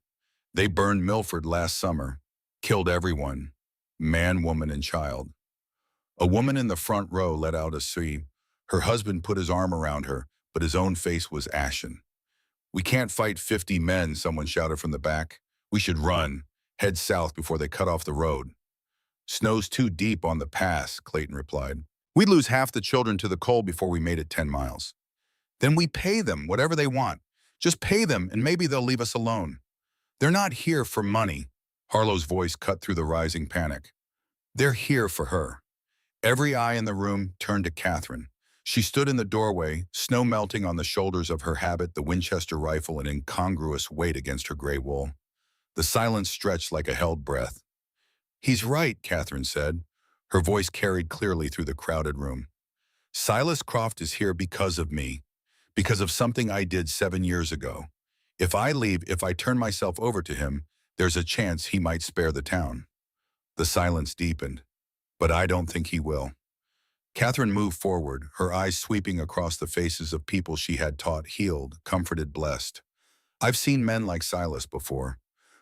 They burned Milford last summer, killed everyone, man, woman, and child." A woman in the front row let out a sigh. Her husband put his arm around her, but his own face was ashen. "We can't fight 50 men," someone shouted from the back. "We should run, head south before they cut off the road." "Snow's too deep on the pass," Clayton replied. "We'd lose half the children to the cold before we made it 10 miles. "Then we pay them whatever they want. Just pay them and maybe they'll leave us alone." "They're not here for money." Harlow's voice cut through the rising panic. "They're here for her." Every eye in the room turned to Catherine. She stood in the doorway, snow melting on the shoulders of her habit, the Winchester rifle an incongruous weight against her gray wool. The silence stretched like a held breath. "He's right," Catherine said. Her voice carried clearly through the crowded room. "Silas Croft is here because of me, because of something I did 7 years ago. If I leave, if I turn myself over to him, there's a chance he might spare the town." The silence deepened. "But I don't think he will." Catherine moved forward, her eyes sweeping across the faces of people she had taught, healed, comforted, blessed. "I've seen men like Silas before.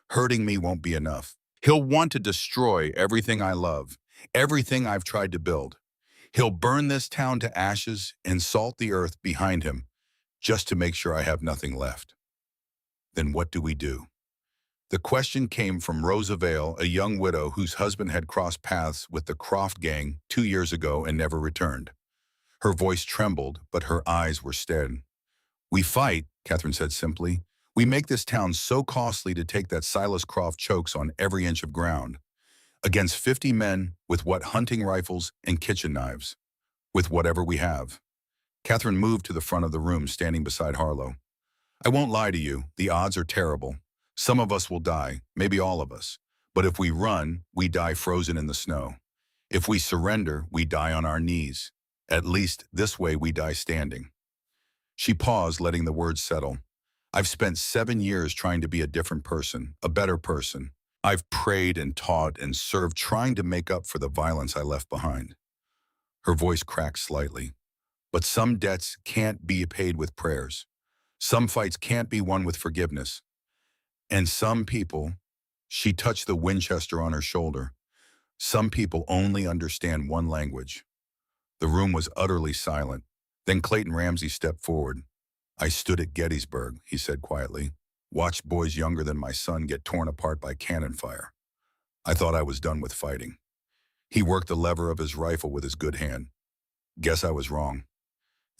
Hurting me won't be enough. He'll want to destroy everything I love, everything I've tried to build. He'll burn this town to ashes and salt the earth behind him just to make sure I have nothing left." Then what do we do? The question came from Rosa Vale, a young widow whose husband had crossed paths with the Croft gang 2 years ago and never returned. Her voice trembled, but her eyes were steady. "We fight," Catherine said simply. "We make this town so costly to take that Silas Croft chokes on every inch of ground. Against 50 men with what, hunting rifles and kitchen knives. With whatever we have." Catherine moved to the front of the room, standing beside Harlow. "I won't lie to you, the odds are terrible. Some of us will die, maybe all of us. But if we run, we die frozen in the snow. If we surrender, we die on our knees. At least this way we die standing." She paused, letting the words settle. I've spent 7 years trying to be a different person, a better person. I've prayed and taught and served, trying to make up for the violence I left behind. Her voice cracked slightly. But some debts can't be paid with prayers. Some fights can't be won with forgiveness. And some people, she touched the Winchester on her shoulder, some people only understand one language. The room was utterly silent. Then Clayton Ramsey stepped forward. I stood at Gettysburg, he said quietly, watched boys younger than my son get torn apart by cannon fire. I thought I was done with fighting. He worked the lever of his rifle with his good hand. Guess I was wrong.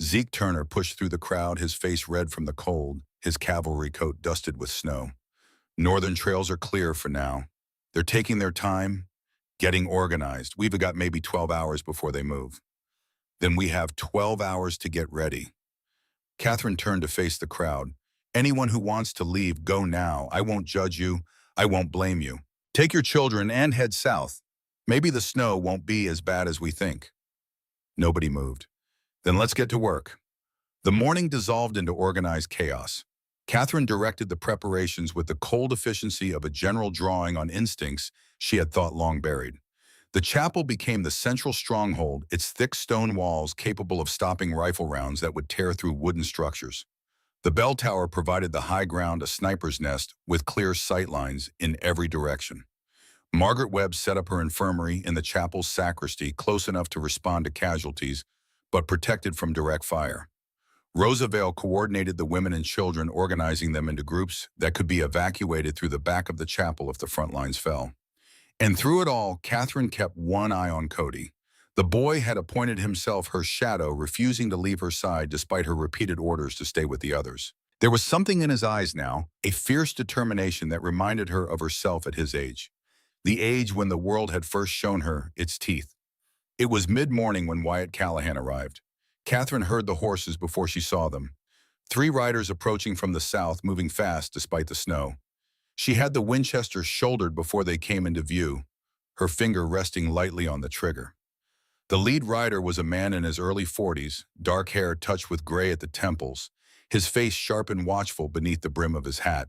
Zeke Turner pushed through the crowd, his face red from the cold, his cavalry coat dusted with snow. Northern trails are clear for now. They're taking their time, getting organized. We've got maybe 12 hours before they move. Then we have 12 hours to get ready. Catherine turned to face the crowd. Anyone who wants to leave, go now. I won't judge you. I won't blame you. Take your children and head south. Maybe the snow won't be as bad as we think. Nobody moved. Then let's get to work. The morning dissolved into organized chaos. Catherine directed the preparations with the cold efficiency of a general drawing on instincts she had thought long buried. The chapel became the central stronghold, its thick stone walls capable of stopping rifle rounds that would tear through wooden structures. The bell tower provided the high ground, a sniper's nest with clear sight lines in every direction. Margaret Webb set up her infirmary in the chapel's sacristy, close enough to respond to casualties, but protected from direct fire. Rosa Vale coordinated the women and children, organizing them into groups that could be evacuated through the back of the chapel if the front lines fell. And through it all, Catherine kept one eye on Cody. The boy had appointed himself her shadow, refusing to leave her side despite her repeated orders to stay with the others. There was something in his eyes now, a fierce determination that reminded her of herself at his age. The age when the world had first shown her its teeth. It was mid-morning when Wyatt Callahan arrived. Catherine heard the horses before she saw them. 3 riders approaching from the south, moving fast despite the snow. She had the Winchester shouldered before they came into view, her finger resting lightly on the trigger. The lead rider was a man in his early 40s, dark hair touched with gray at the temples, his face sharp and watchful beneath the brim of his hat.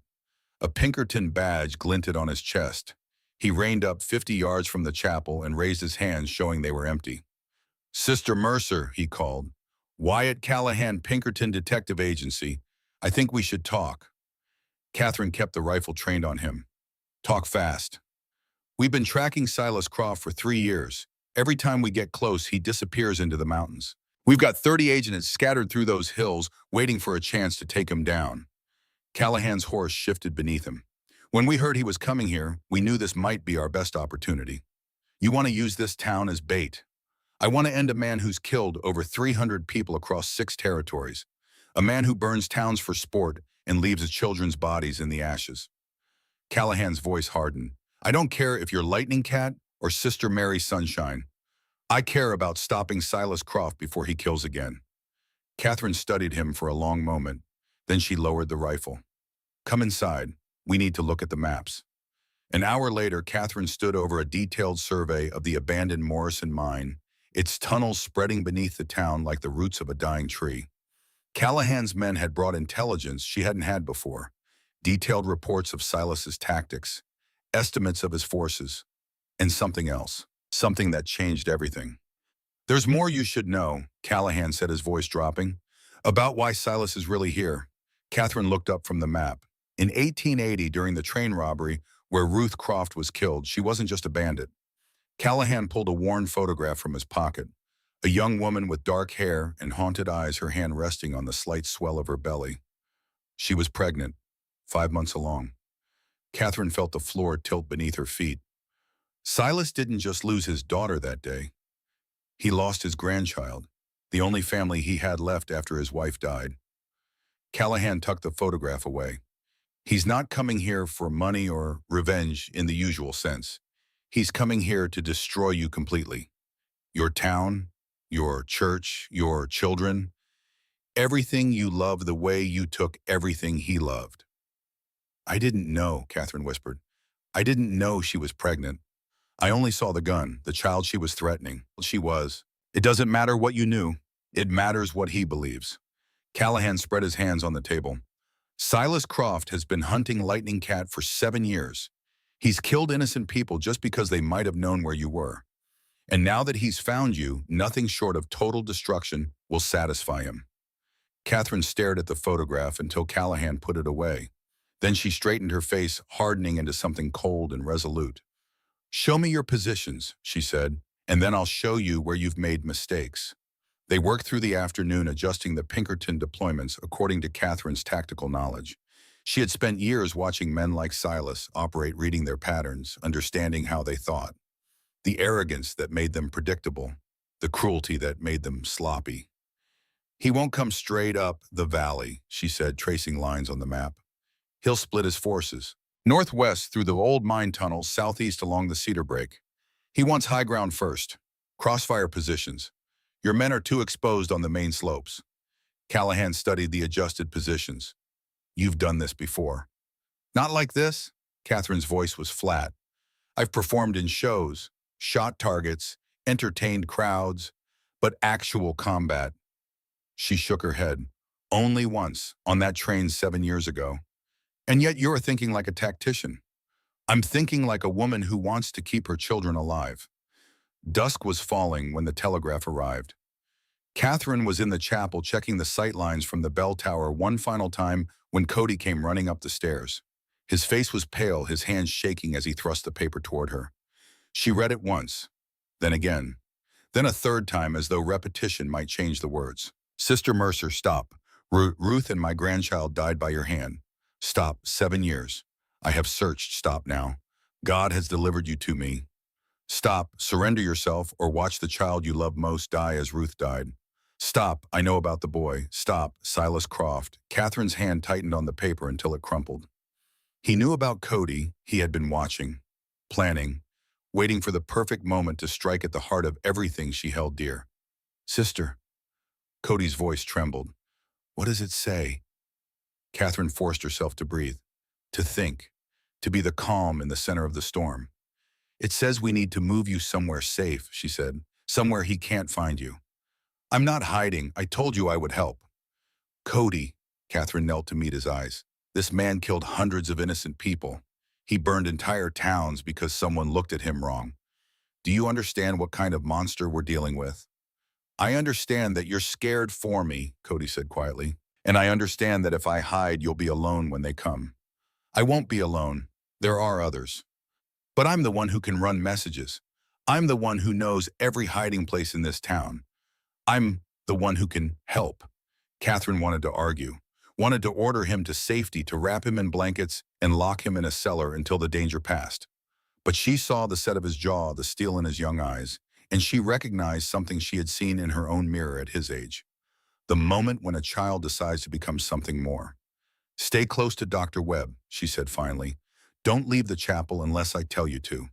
A Pinkerton badge glinted on his chest. He reined up 50 yards from the chapel and raised his hands, showing they were empty. Sister Mercer, he called. Wyatt Callahan, Pinkerton Detective Agency. I think we should talk. Catherine kept the rifle trained on him. Talk fast. We've been tracking Silas Croft for 3 years. Every time we get close, he disappears into the mountains. We've got 30 agents scattered through those hills, waiting for a chance to take him down. Callahan's horse shifted beneath him. When we heard he was coming here, we knew this might be our best opportunity. You want to use this town as bait. I want to end a man who's killed over 300 people across 6 territories. A man who burns towns for sport and leaves his children's bodies in the ashes. Callahan's voice hardened. I don't care if you're Lightning Cat or Sister Mary Sunshine. I care about stopping Silas Croft before he kills again. Catherine studied him for a long moment. Then she lowered the rifle. Come inside. We need to look at the maps. An hour later, Catherine stood over a detailed survey of the abandoned Morrison mine, its tunnels spreading beneath the town like the roots of a dying tree. Callahan's men had brought intelligence she hadn't had before, detailed reports of Silas's tactics, estimates of his forces, and something else, something that changed everything. There's more you should know, Callahan said, his voice dropping. About why Silas is really here. Catherine looked up from the map. In 1880, during the train robbery where Ruth Croft was killed, she wasn't just a bandit. Callahan pulled a worn photograph from his pocket. A young woman with dark hair and haunted eyes, her hand resting on the slight swell of her belly. She was pregnant, 5 months along. Catherine felt the floor tilt beneath her feet. Silas didn't just lose his daughter that day. He lost his grandchild, the only family he had left after his wife died. Callahan tucked the photograph away. He's not coming here for money or revenge in the usual sense. He's coming here to destroy you completely. Your town, your church, your children, everything you love the way you took everything he loved. I didn't know, Catherine whispered. I didn't know she was pregnant. I only saw the gun, the child she was threatening. She was. It doesn't matter what you knew. It matters what he believes. Callahan spread his hands on the table. Silas Croft has been hunting Lightning Cat for 7 years. He's killed innocent people just because they might have known where you were. And now that he's found you, nothing short of total destruction will satisfy him. Catherine stared at the photograph until Callahan put it away. Then she straightened her face, hardening into something cold and resolute. "Show me your positions," she said, "and then I'll show you where you've made mistakes." They worked through the afternoon adjusting the Pinkerton deployments according to Catherine's tactical knowledge. She had spent years watching men like Silas operate, reading their patterns, understanding how they thought. The arrogance that made them predictable, the cruelty that made them sloppy. "He won't come straight up the valley," she said, tracing lines on the map. "He'll split his forces. Northwest through the old mine tunnels, southeast along the cedar break. He wants high ground first. Crossfire positions. Your men are too exposed on the main slopes." Callahan studied the adjusted positions. "You've done this before." "Not like this." Catherine's voice was flat. "I've performed in shows, shot targets, entertained crowds, but actual combat." She shook her head. "Only once, on that train 7 years ago. And yet you're thinking like a tactician." "I'm thinking like a woman who wants to keep her children alive." Dusk was falling when the telegraph arrived. Catherine was in the chapel checking the sight lines from the bell tower one final time when Cody came running up the stairs. His face was pale, his hands shaking as he thrust the paper toward her. She read it once, then again, then a third time as though repetition might change the words. "Sister Mercer, stop. Ruth and my grandchild died by your hand. Stop, 7 years. I have searched, stop now. God has delivered you to me. Stop, surrender yourself, or watch the child you love most die as Ruth died. Stop, I know about the boy. Stop, Silas Croft." Catherine's hand tightened on the paper until it crumpled. He knew about Cody. He had been watching, planning, waiting for the perfect moment to strike at the heart of everything she held dear. "Sister." Cody's voice trembled. "What does it say?" Catherine forced herself to breathe, to think, to be the calm in the center of the storm. "It says we need to move you somewhere safe," she said, "somewhere he can't find you." "I'm not hiding. I told you I would help." "Cody," Catherine knelt to meet his eyes. "This man killed hundreds of innocent people. He burned entire towns because someone looked at him wrong. Do you understand what kind of monster we're dealing with?" "I understand that you're scared for me," Cody said quietly. "And I understand that if I hide, you'll be alone when they come." "I won't be alone. There are others. But I'm the one who can run messages. I'm the one who knows every hiding place in this town. I'm the one who can help." Catherine wanted to argue, wanted to order him to safety, to wrap him in blankets and lock him in a cellar until the danger passed. But she saw the set of his jaw, the steel in his young eyes, and she recognized something she had seen in her own mirror at his age. The moment when a child decides to become something more. "Stay close to Dr. Webb," she said finally. "Don't leave the chapel unless I tell you to.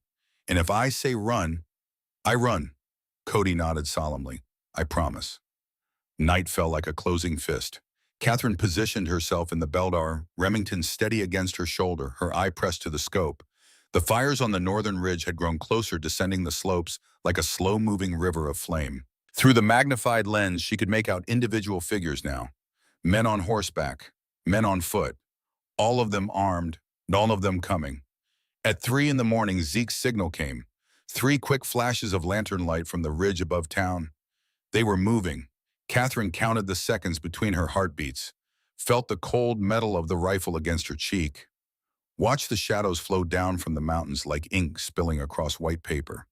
And if I say run, I run." Cody nodded solemnly. "I promise." Night fell like a closing fist. Catherine positioned herself in the Beldar, Remington steady against her shoulder, her eye pressed to the scope. The fires on the northern ridge had grown closer, descending the slopes like a slow-moving river of flame. Through the magnified lens, she could make out individual figures now. Men on horseback, men on foot, all of them armed, and all of them coming. At 3 in the morning, Zeke's signal came. 3 quick flashes of lantern light from the ridge above town. They were moving. Catherine counted the seconds between her heartbeats, felt the cold metal of the rifle against her cheek. Watched the shadows flow down from the mountains like ink spilling across white paper.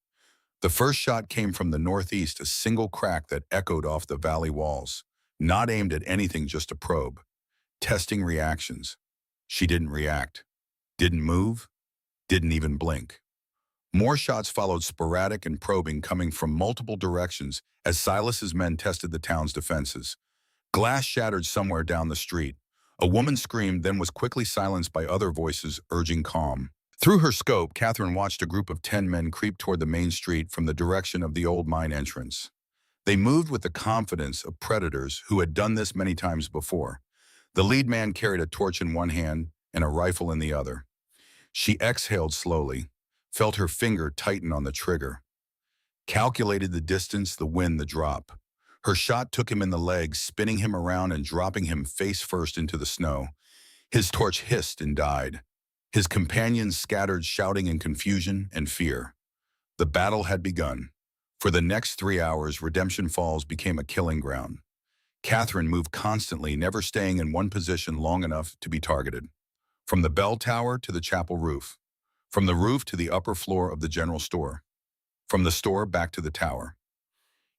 The first shot came from the northeast, a single crack that echoed off the valley walls. Not aimed at anything, just a probe. Testing reactions. She didn't react. Didn't move. Didn't even blink. More shots followed, sporadic and probing, coming from multiple directions as Silas's men tested the town's defenses. Glass shattered somewhere down the street. A woman screamed, then was quickly silenced by other voices urging calm. Through her scope, Catherine watched a group of 10 men creep toward the main street from the direction of the old mine entrance. They moved with the confidence of predators who had done this many times before. The lead man carried a torch in one hand and a rifle in the other. She exhaled slowly, felt her finger tighten on the trigger. Calculated the distance, the wind, the drop. Her shot took him in the leg, spinning him around and dropping him face first into the snow. His torch hissed and died. His companions scattered, shouting in confusion and fear. The battle had begun. For the next 3 hours, Redemption Falls became a killing ground. Catherine moved constantly, never staying in one position long enough to be targeted. From the bell tower to the chapel roof. From the roof to the upper floor of the general store. From the store back to the tower.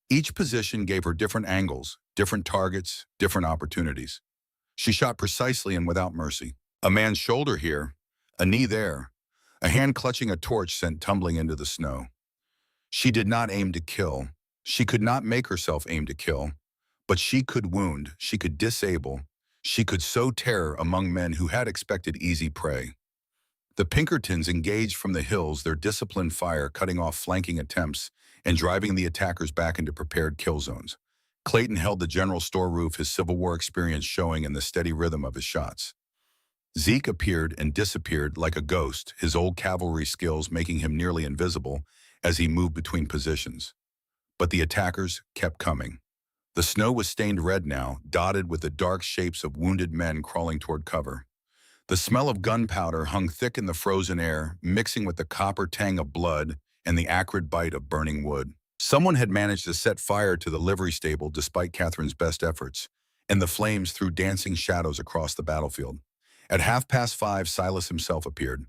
Each position gave her different angles, different targets, different opportunities. She shot precisely and without mercy. A man's shoulder here, a knee there, a hand clutching a torch sent tumbling into the snow. She did not aim to kill. She could not make herself aim to kill. But she could wound, she could disable, she could sow terror among men who had expected easy prey. The Pinkertons engaged from the hills, their disciplined fire cutting off flanking attempts and driving the attackers back into prepared kill zones. Clayton held the general store roof, his Civil War experience showing in the steady rhythm of his shots. Zeke appeared and disappeared like a ghost, his old cavalry skills making him nearly invisible as he moved between positions. But the attackers kept coming. The snow was stained red now, dotted with the dark shapes of wounded men crawling toward cover. The smell of gunpowder hung thick in the frozen air, mixing with the copper tang of blood and the acrid bite of burning wood. Someone had managed to set fire to the livery stable despite Catherine's best efforts, and the flames threw dancing shadows across the battlefield. At 5:30, Silas himself appeared.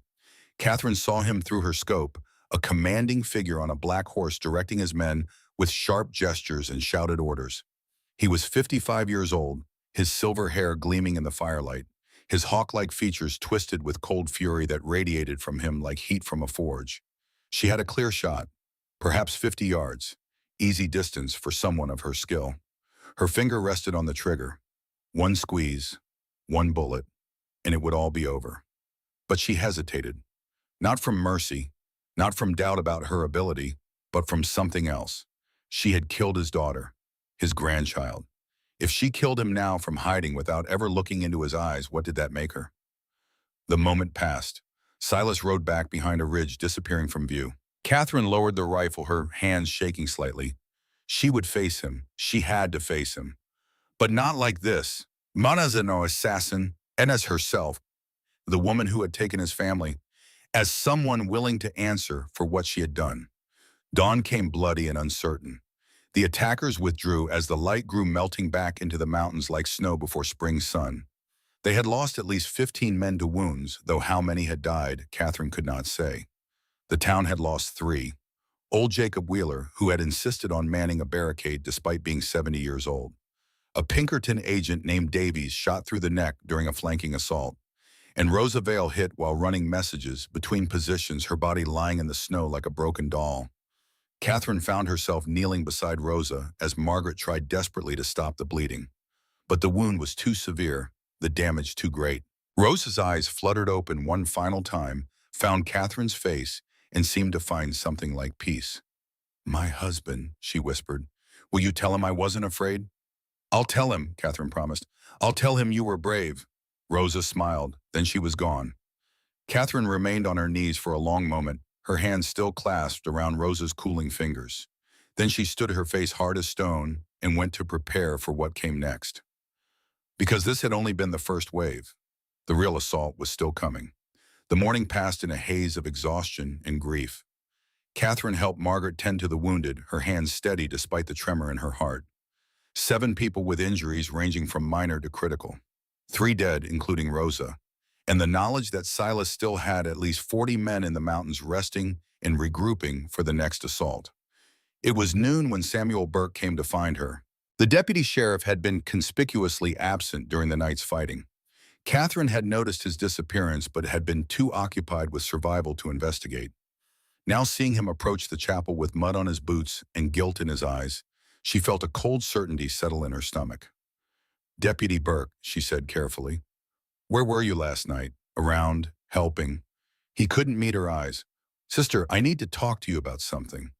Catherine saw him through her scope, a commanding figure on a black horse directing his men with sharp gestures and shouted orders. He was 55 years old, his silver hair gleaming in the firelight, his hawk-like features twisted with cold fury that radiated from him like heat from a forge. She had a clear shot, perhaps 50 yards, easy distance for someone of her skill. Her finger rested on the trigger. One squeeze, one bullet, and it would all be over. But she hesitated, not from mercy, not from doubt about her ability, but from something else. She had killed his daughter, his grandchild. If she killed him now from hiding without ever looking into his eyes, what did that make her? The moment passed. Silas rode back behind a ridge, disappearing from view. Catherine lowered the rifle, her hands shaking slightly. She would face him. She had to face him. But not like this. Not as an assassin, and as herself, the woman who had taken his family, as someone willing to answer for what she had done. Dawn came bloody and uncertain. The attackers withdrew as the light grew, melting back into the mountains like snow before spring's sun. They had lost at least 15 men to wounds, though how many had died, Catherine could not say. The town had lost 3. Old Jacob Wheeler, who had insisted on manning a barricade despite being 70 years old. A Pinkerton agent named Davies shot through the neck during a flanking assault. And Rosa Vale hit while running messages between positions, her body lying in the snow like a broken doll. Catherine found herself kneeling beside Rosa as Margaret tried desperately to stop the bleeding. But the wound was too severe, the damage too great. Rosa's eyes fluttered open one final time, found Catherine's face, and seemed to find something like peace. "My husband," she whispered. "Will you tell him I wasn't afraid?" "I'll tell him," Catherine promised. "I'll tell him you were brave." Rosa smiled, then she was gone. Catherine remained on her knees for a long moment, her hands still clasped around Rosa's cooling fingers. Then she stood, her face hard as stone, and went to prepare for what came next. Because this had only been the first wave. The real assault was still coming. The morning passed in a haze of exhaustion and grief. Catherine helped Margaret tend to the wounded, her hands steady despite the tremor in her heart. 7 people with injuries ranging from minor to critical. 3 dead, including Rosa. And the knowledge that Silas still had at least 40 men in the mountains resting and regrouping for the next assault. It was noon when Samuel Burke came to find her. The deputy sheriff had been conspicuously absent during the night's fighting. Catherine had noticed his disappearance but had been too occupied with survival to investigate. Now seeing him approach the chapel with mud on his boots and guilt in his eyes, she felt a cold certainty settle in her stomach. "Deputy Burke," she said carefully. "Where were you last night? Around, helping?" He couldn't meet her eyes. "Sister, I need to talk to you about something."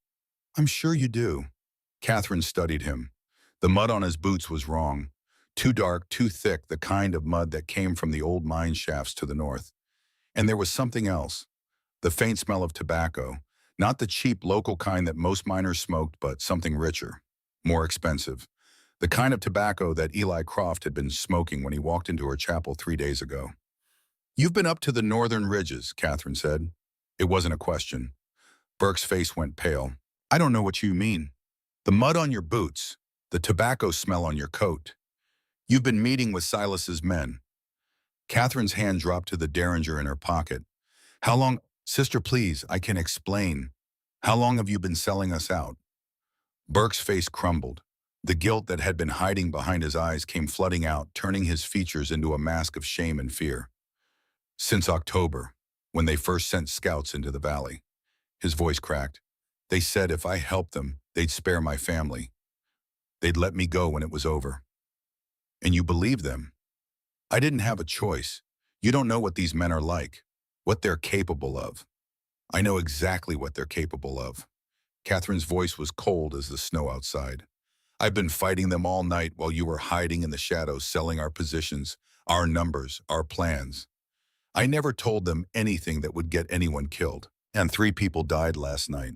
"I'm sure you do." Catherine studied him. The mud on his boots was wrong. Too dark, too thick, the kind of mud that came from the old mine shafts to the north. And there was something else. The faint smell of tobacco. Not the cheap local kind that most miners smoked, but something richer, more expensive. The kind of tobacco that Eli Croft had been smoking when he walked into her chapel 3 days ago. "You've been up to the northern ridges," Catherine said. It wasn't a question. Burke's face went pale. "I don't know what you mean. The mud on your boots, the tobacco smell on your coat. You've been meeting with Silas's men." Catherine's hand dropped to the derringer in her pocket. "How long—" "Sister, please, I can explain. How long have you been selling us out?" Burke's face crumbled. The guilt that had been hiding behind his eyes came flooding out, turning his features into a mask of shame and fear. "Since October, when they first sent scouts into the valley." His voice cracked. "They said if I helped them, they'd spare my family. They'd let me go when it was over." "And you believed them?" "I didn't have a choice. You don't know what these men are like, what they're capable of." "I know exactly what they're capable of." Catherine's voice was cold as the snow outside. "I've been fighting them all night while you were hiding in the shadows, selling our positions, our numbers, our plans. I never told them anything that would get anyone killed. And 3 people died last night.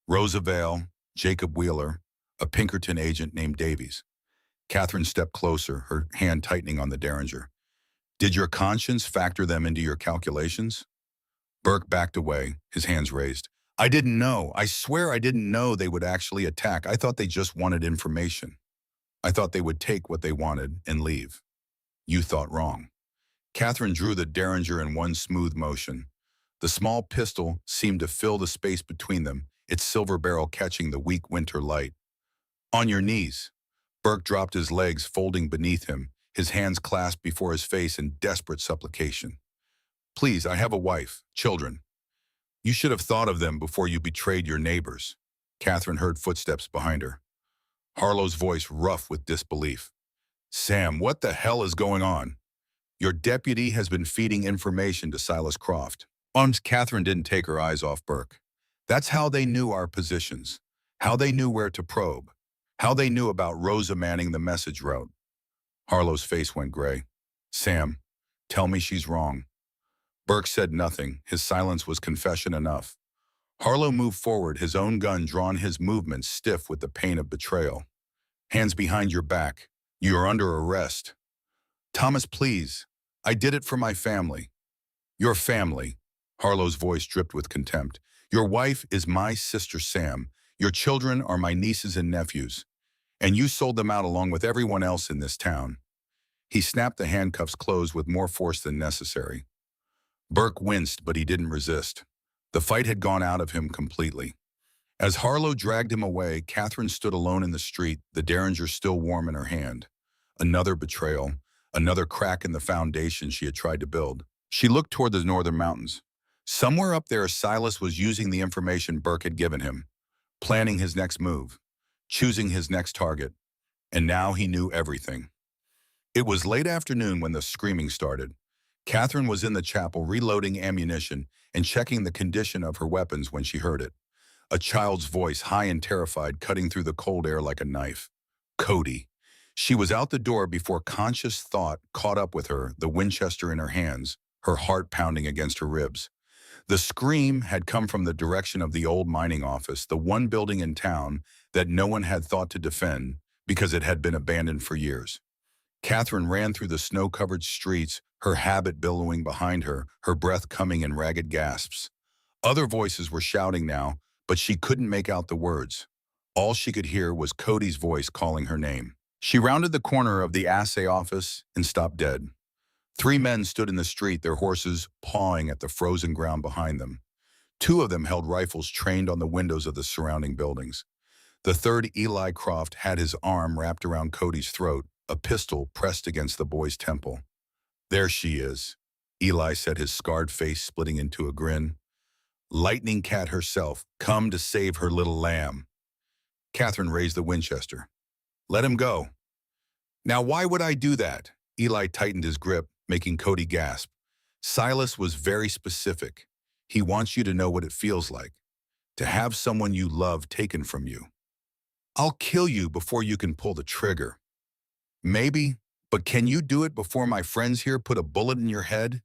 Rosa Vale, Jacob Wheeler, a Pinkerton agent named Davies." Catherine stepped closer, her hand tightening on the derringer. "Did your conscience factor them into your calculations?" Burke backed away, his hands raised. "I didn't know. I swear I didn't know they would actually attack. I thought they just wanted information. I thought they would take what they wanted and leave." "You thought wrong." Catherine drew the derringer in one smooth motion. The small pistol seemed to fill the space between them, its silver barrel catching the weak winter light. "On your knees." Burke dropped his legs, folding beneath him, his hands clasped before his face in desperate supplication. "Please, I have a wife, children. You should have thought of them before you betrayed your neighbors." Catherine heard footsteps behind her. Harlow's voice rough with disbelief. "Sam, what the hell is going on?" "Your deputy has been feeding information to Silas Croft." Catherine didn't take her eyes off Burke. "That's how they knew our positions, how they knew where to probe, how they knew about Rosa manning the message route." Harlow's face went gray. "Sam, tell me she's wrong." Burke said nothing. His silence was confession enough. Harlow moved forward, his own gun drawn, his movements stiff with the pain of betrayal. "Hands behind your back. You are under arrest." "Thomas, please. I did it for my family." "Your family." Harlow's voice dripped with contempt. "Your wife is my sister Sam. Your children are my nieces and nephews. And you sold them out along with everyone else in this town." He snapped the handcuffs closed with more force than necessary. Burke winced, but he didn't resist. The fight had gone out of him completely. As Harlow dragged him away, Catherine stood alone in the street, the derringer still warm in her hand. Another betrayal, another crack in the foundation she had tried to build. She looked toward the northern mountains. Somewhere up there, Silas was using the information Burke had given him, planning his next move, choosing his next target, and now he knew everything. It was late afternoon when the screaming started. Catherine was in the chapel reloading ammunition and checking the condition of her weapons when she heard it. A child's voice, high and terrified, cutting through the cold air like a knife. "Cody." She was out the door before conscious thought caught up with her, the Winchester in her hands, her heart pounding against her ribs. The scream had come from the direction of the old mining office, the one building in town that no one had thought to defend because it had been abandoned for years. Catherine ran through the snow-covered streets, her habit billowing behind her, her breath coming in ragged gasps. Other voices were shouting now, but she couldn't make out the words. All she could hear was Cody's voice calling her name. She rounded the corner of the assay office and stopped dead. 3 men stood in the street, their horses pawing at the frozen ground behind them. 2 of them held rifles trained on the windows of the surrounding buildings. The third, Eli Croft, had his arm wrapped around Cody's throat, a pistol pressed against the boy's temple. "There she is," Eli said, his scarred face splitting into a grin. "Lightning Cat herself, come to save her little lamb." Catherine raised the Winchester. "Let him go." "Now why would I do that?" Eli tightened his grip, making Cody gasp. "Silas was very specific. He wants you to know what it feels like, to have someone you love taken from you." "I'll kill you before you can pull the trigger." "Maybe, but can you do it before my friends here put a bullet in your head?"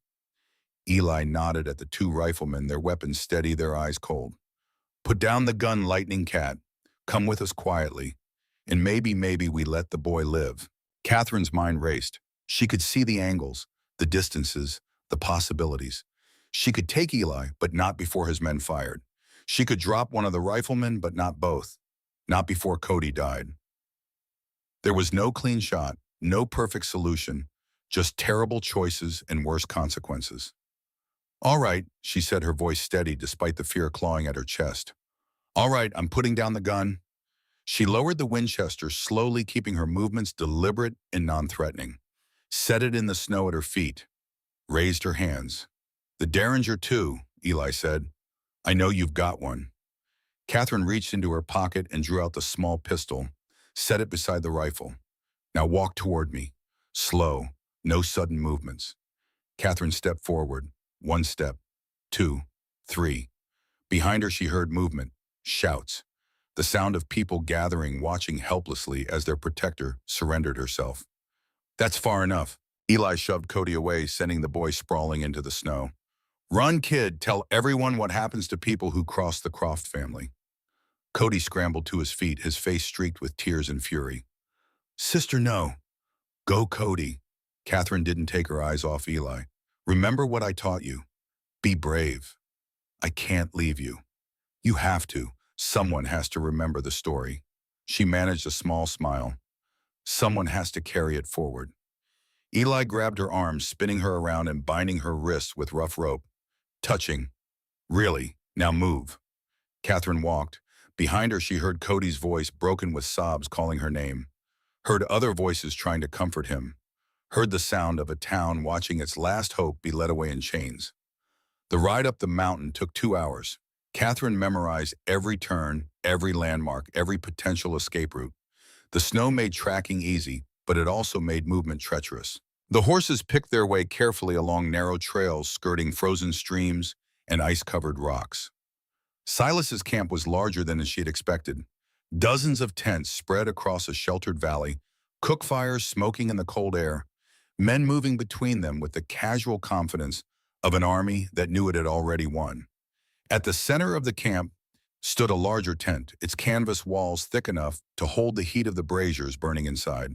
Eli nodded at the 2 riflemen, their weapons steady, their eyes cold. "Put down the gun, Lightning Cat. Come with us quietly. And maybe we let the boy live. Catherine's mind raced. She could see the angles, the distances, the possibilities. She could take Eli, but not before his men fired. She could drop one of the riflemen, but not both. Not before Cody died. There was no clean shot, no perfect solution, just terrible choices and worse consequences. All right, she said, her voice steady despite the fear clawing at her chest. All right, I'm putting down the gun. She lowered the Winchester, slowly keeping her movements deliberate and non-threatening. Set it in the snow at her feet. Raised her hands. The Derringer too, Eli said. I know you've got one. Catherine reached into her pocket and drew out the small pistol, set it beside the rifle. Now walk toward me. Slow, no sudden movements. Catherine stepped forward. 1 step, 2, 3. Behind her she heard movement, shouts. The sound of people gathering, watching helplessly as their protector surrendered herself. That's far enough. Eli shoved Cody away, sending the boy sprawling into the snow. Run, kid. Tell everyone what happens to people who cross the Croft family. Cody scrambled to his feet, his face streaked with tears and fury. Sister, no. Go, Cody. Catherine didn't take her eyes off Eli. Remember what I taught you. Be brave. I can't leave you. You have to. Someone has to remember the story. She managed a small smile. Someone has to carry it forward. Eli grabbed her arms, spinning her around and binding her wrists with rough rope. Touching. Really, now move. Catherine walked. Behind her she heard Cody's voice, broken with sobs, calling her name. Heard other voices trying to comfort him. Heard the sound of a town watching its last hope be led away in chains. The ride up the mountain took 2 hours. Catherine memorized every turn, every landmark, every potential escape route. The snow made tracking easy, but it also made movement treacherous. The horses picked their way carefully along narrow trails skirting frozen streams and ice-covered rocks. Silas's camp was larger than she had expected. Dozens of tents spread across a sheltered valley, cook fires smoking in the cold air, men moving between them with the casual confidence of an army that knew it had already won. At the center of the camp stood a larger tent, its canvas walls thick enough to hold the heat of the braziers burning inside.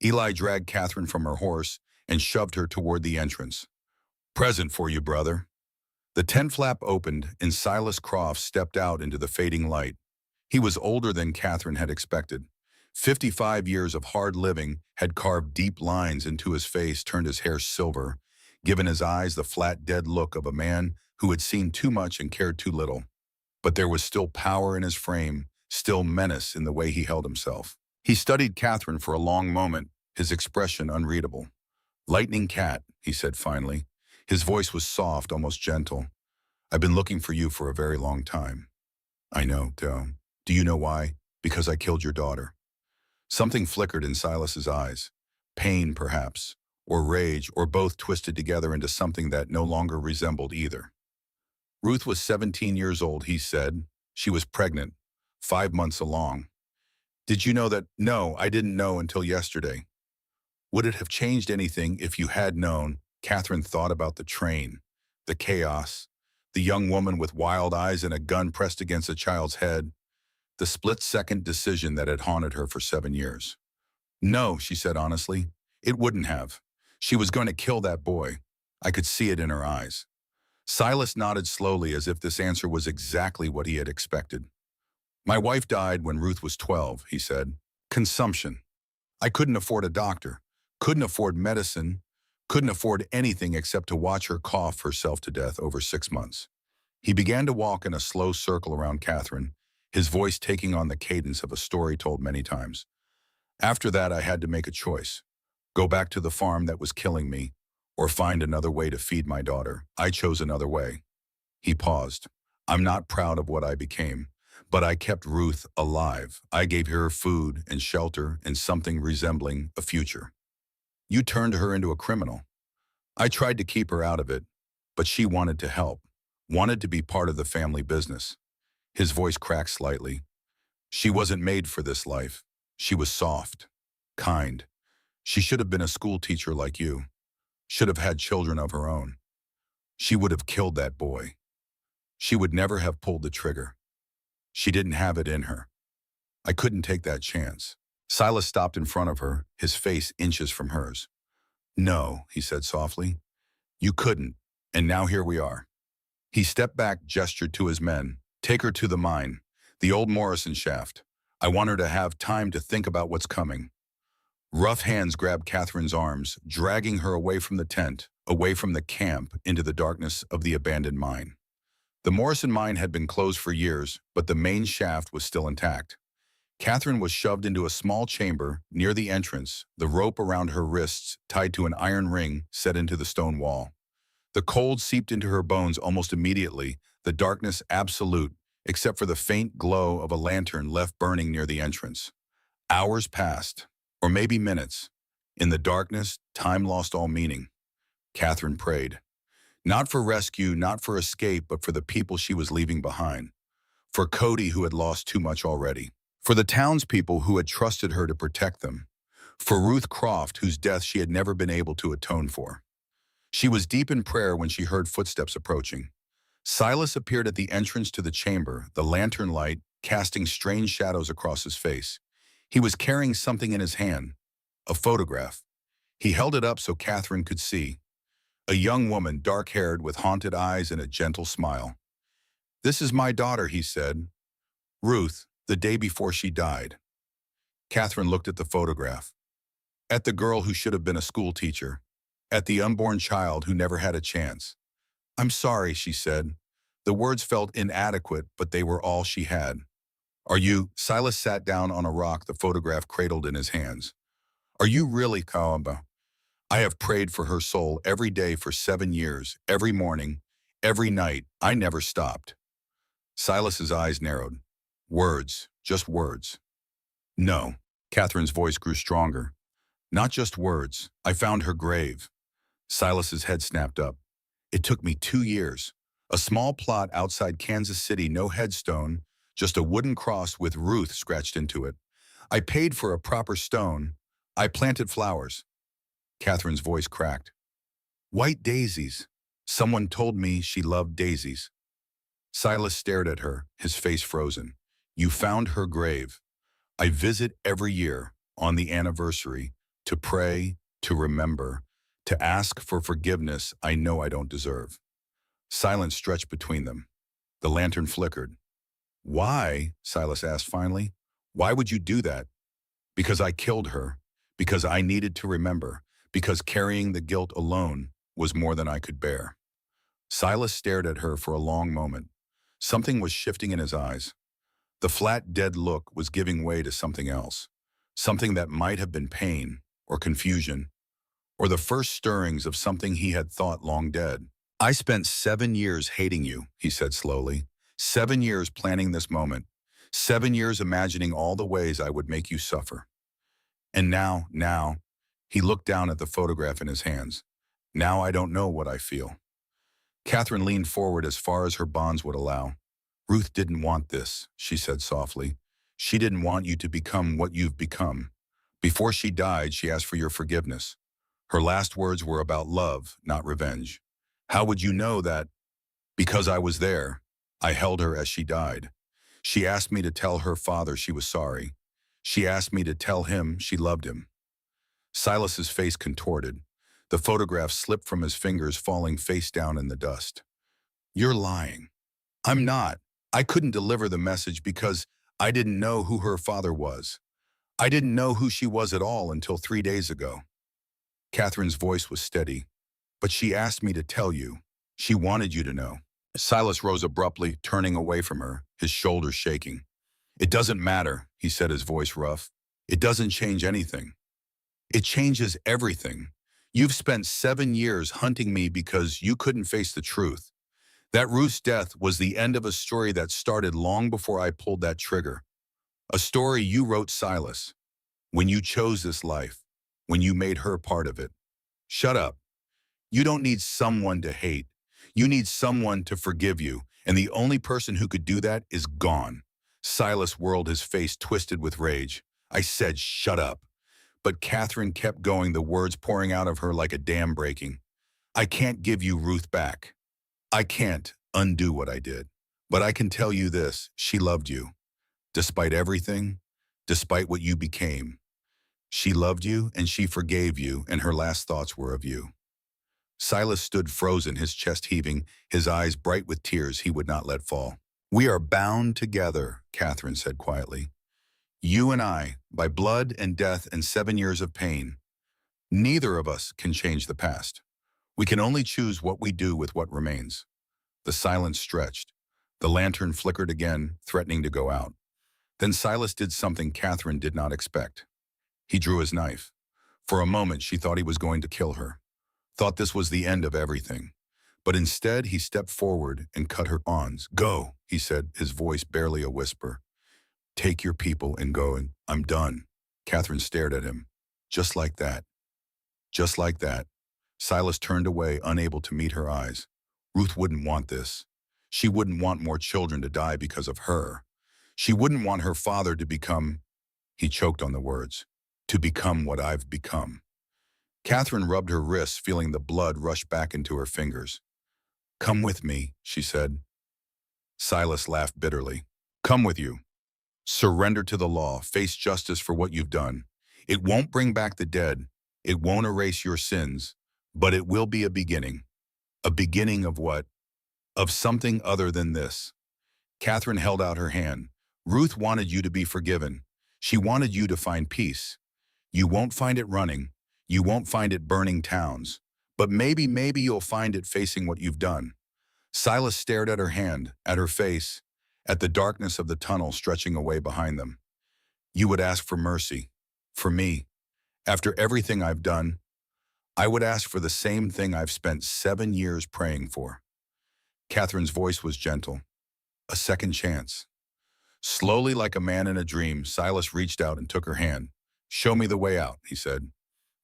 Eli dragged Catherine from her horse and shoved her toward the entrance. Present for you, brother. The tent flap opened and Silas Croft stepped out into the fading light. He was older than Catherine had expected. 55 years of hard living had carved deep lines into his face, turned his hair silver, given his eyes the flat, dead look of a man who had seen too much and cared too little. But there was still power in his frame, still menace in the way he held himself. He studied Catherine for a long moment, his expression unreadable. Lightning Cat, he said finally. His voice was soft, almost gentle. I've been looking for you for a very long time. I know, do you know why? Because I killed your daughter. Something flickered in Silas's eyes. Pain, perhaps, or rage, or both twisted together into something that no longer resembled either. Ruth was 17 years old, he said. She was pregnant, 5 months along. Did you know that? No, I didn't know until yesterday. Would it have changed anything if you had known? Catherine thought about the train, the chaos, the young woman with wild eyes and a gun pressed against a child's head, the split-second decision that had haunted her for 7 years. No, she said honestly, it wouldn't have. She was going to kill that boy. I could see it in her eyes. Silas nodded slowly as if this answer was exactly what he had expected. My wife died when Ruth was 12, he said. Consumption. I couldn't afford a doctor, couldn't afford medicine, couldn't afford anything except to watch her cough herself to death over 6 months. He began to walk in a slow circle around Catherine, his voice taking on the cadence of a story told many times. After that, I had to make a choice. Go back to the farm that was killing me, or find another way to feed my daughter. I chose another way. He paused. I'm not proud of what I became, but I kept Ruth alive. I gave her food and shelter and something resembling a future. You turned her into a criminal. I tried to keep her out of it, but she wanted to help, wanted to be part of the family business. His voice cracked slightly. She wasn't made for this life. She was soft, kind. She should have been a school teacher like you. Should have had children of her own. She would have killed that boy. She would never have pulled the trigger. She didn't have it in her. I couldn't take that chance. Silas stopped in front of her, his face inches from hers. No, he said softly. You couldn't, and now here we are. He stepped back, gestured to his men. Take her to the mine, the old Morrison shaft. I want her to have time to think about what's coming. Rough hands grabbed Catherine's arms, dragging her away from the tent, away from the camp, into the darkness of the abandoned mine. The Morrison mine had been closed for years, but the main shaft was still intact. Catherine was shoved into a small chamber near the entrance, the rope around her wrists tied to an iron ring set into the stone wall. The cold seeped into her bones almost immediately, the darkness absolute, except for the faint glow of a lantern left burning near the entrance. Hours passed, or maybe minutes. In the darkness, time lost all meaning. Catherine prayed. Not for rescue, not for escape, but for the people she was leaving behind. For Cody, who had lost too much already. For the townspeople who had trusted her to protect them. For Ruth Croft, whose death she had never been able to atone for. She was deep in prayer when she heard footsteps approaching. Silas appeared at the entrance to the chamber, the lantern light casting strange shadows across his face. He was carrying something in his hand, a photograph. He held it up so Catherine could see. A young woman, dark-haired, with haunted eyes and a gentle smile. This is my daughter, he said. Ruth, the day before she died. Catherine looked at the photograph. At the girl who should have been a school teacher. At the unborn child who never had a chance. I'm sorry, she said. The words felt inadequate, but they were all she had. Are you? Silas sat down on a rock, the photograph cradled in his hands. Are you really, Cowboy? I have prayed for her soul every day for 7 years, every morning, every night. I never stopped. Silas's eyes narrowed. Words, just words. No. Catherine's voice grew stronger. Not just words. I found her grave. Silas's head snapped up. It took me 2 years. A small plot outside Kansas City, no headstone, just a wooden cross with Ruth scratched into it. I paid for a proper stone. I planted flowers. Catherine's voice cracked. White daisies. Someone told me she loved daisies. Silas stared at her, his face frozen. You found her grave. I visit every year, on the anniversary, to pray, to remember, to ask for forgiveness I know I don't deserve. Silence stretched between them. The lantern flickered. Why? Silas asked finally. Why would you do that? Because I killed her. Because I needed to remember. Because carrying the guilt alone was more than I could bear. Silas stared at her for a long moment. Something was shifting in his eyes. The flat, dead look was giving way to something else. Something that might have been pain, or confusion, or the first stirrings of something he had thought long dead. I spent 7 years hating you, he said slowly. 7 years planning this moment. 7 years imagining all the ways I would make you suffer. And now, he looked down at the photograph in his hands. Now I don't know what I feel. Catherine leaned forward as far as her bonds would allow. Ruth didn't want this, she said softly. She didn't want you to become what you've become. Before she died, she asked for your forgiveness. Her last words were about love, not revenge. How would you know that? Because I was there. I held her as she died. She asked me to tell her father she was sorry. She asked me to tell him she loved him. Silas's face contorted. The photograph slipped from his fingers, falling face down in the dust. You're lying. I'm not. I couldn't deliver the message because I didn't know who her father was. I didn't know who she was at all until 3 days ago. Catherine's voice was steady. But she asked me to tell you. She wanted you to know. Silas rose abruptly, turning away from her, his shoulders shaking. It doesn't matter, he said, his voice rough. It doesn't change anything. It changes everything. You've spent 7 years hunting me because you couldn't face the truth. That Ruth's death was the end of a story that started long before I pulled that trigger. A story you wrote, Silas, when you chose this life, when you made her part of it. Shut up. You don't need someone to hate. You need someone to forgive you, and the only person who could do that is gone. Silas whirled, his face twisted with rage. I said, shut up. But Catherine kept going, the words pouring out of her like a dam breaking. I can't give you Ruth back. I can't undo what I did. But I can tell you this, she loved you. Despite everything, despite what you became. She loved you and she forgave you, and her last thoughts were of you. Silas stood frozen, his chest heaving, his eyes bright with tears he would not let fall. We are bound together, Catherine said quietly. You and I, by blood and death and 7 years of pain. Neither of us can change the past. We can only choose what we do with what remains. The silence stretched. The lantern flickered again, threatening to go out. Then Silas did something Catherine did not expect. He drew his knife. For a moment, she thought he was going to kill her, thought this was the end of everything. But instead, he stepped forward and cut her bonds. Go, he said, his voice barely a whisper. Take your people and go, and I'm done. Catherine stared at him. Just like that. Just like that. Silas turned away, unable to meet her eyes. Ruth wouldn't want this. She wouldn't want more children to die because of her. She wouldn't want her father to become, he choked on the words, to become what I've become. Catherine rubbed her wrists, feeling the blood rush back into her fingers. Come with me, she said. Silas laughed bitterly. Come with you. Surrender to the law, face justice for what you've done. It won't bring back the dead. It won't erase your sins, but it will be a beginning. A beginning of what? Of something other than this. Catherine held out her hand. Ruth wanted you to be forgiven. She wanted you to find peace. You won't find it running. You won't find it burning towns. But maybe you'll find it facing what you've done. Silas stared at her hand, at her face, at the darkness of the tunnel stretching away behind them. You would ask for mercy. For me. After everything I've done, I would ask for the same thing I've spent 7 years praying for. Catherine's voice was gentle. A second chance. Slowly, like a man in a dream, Silas reached out and took her hand. Show me the way out, he said.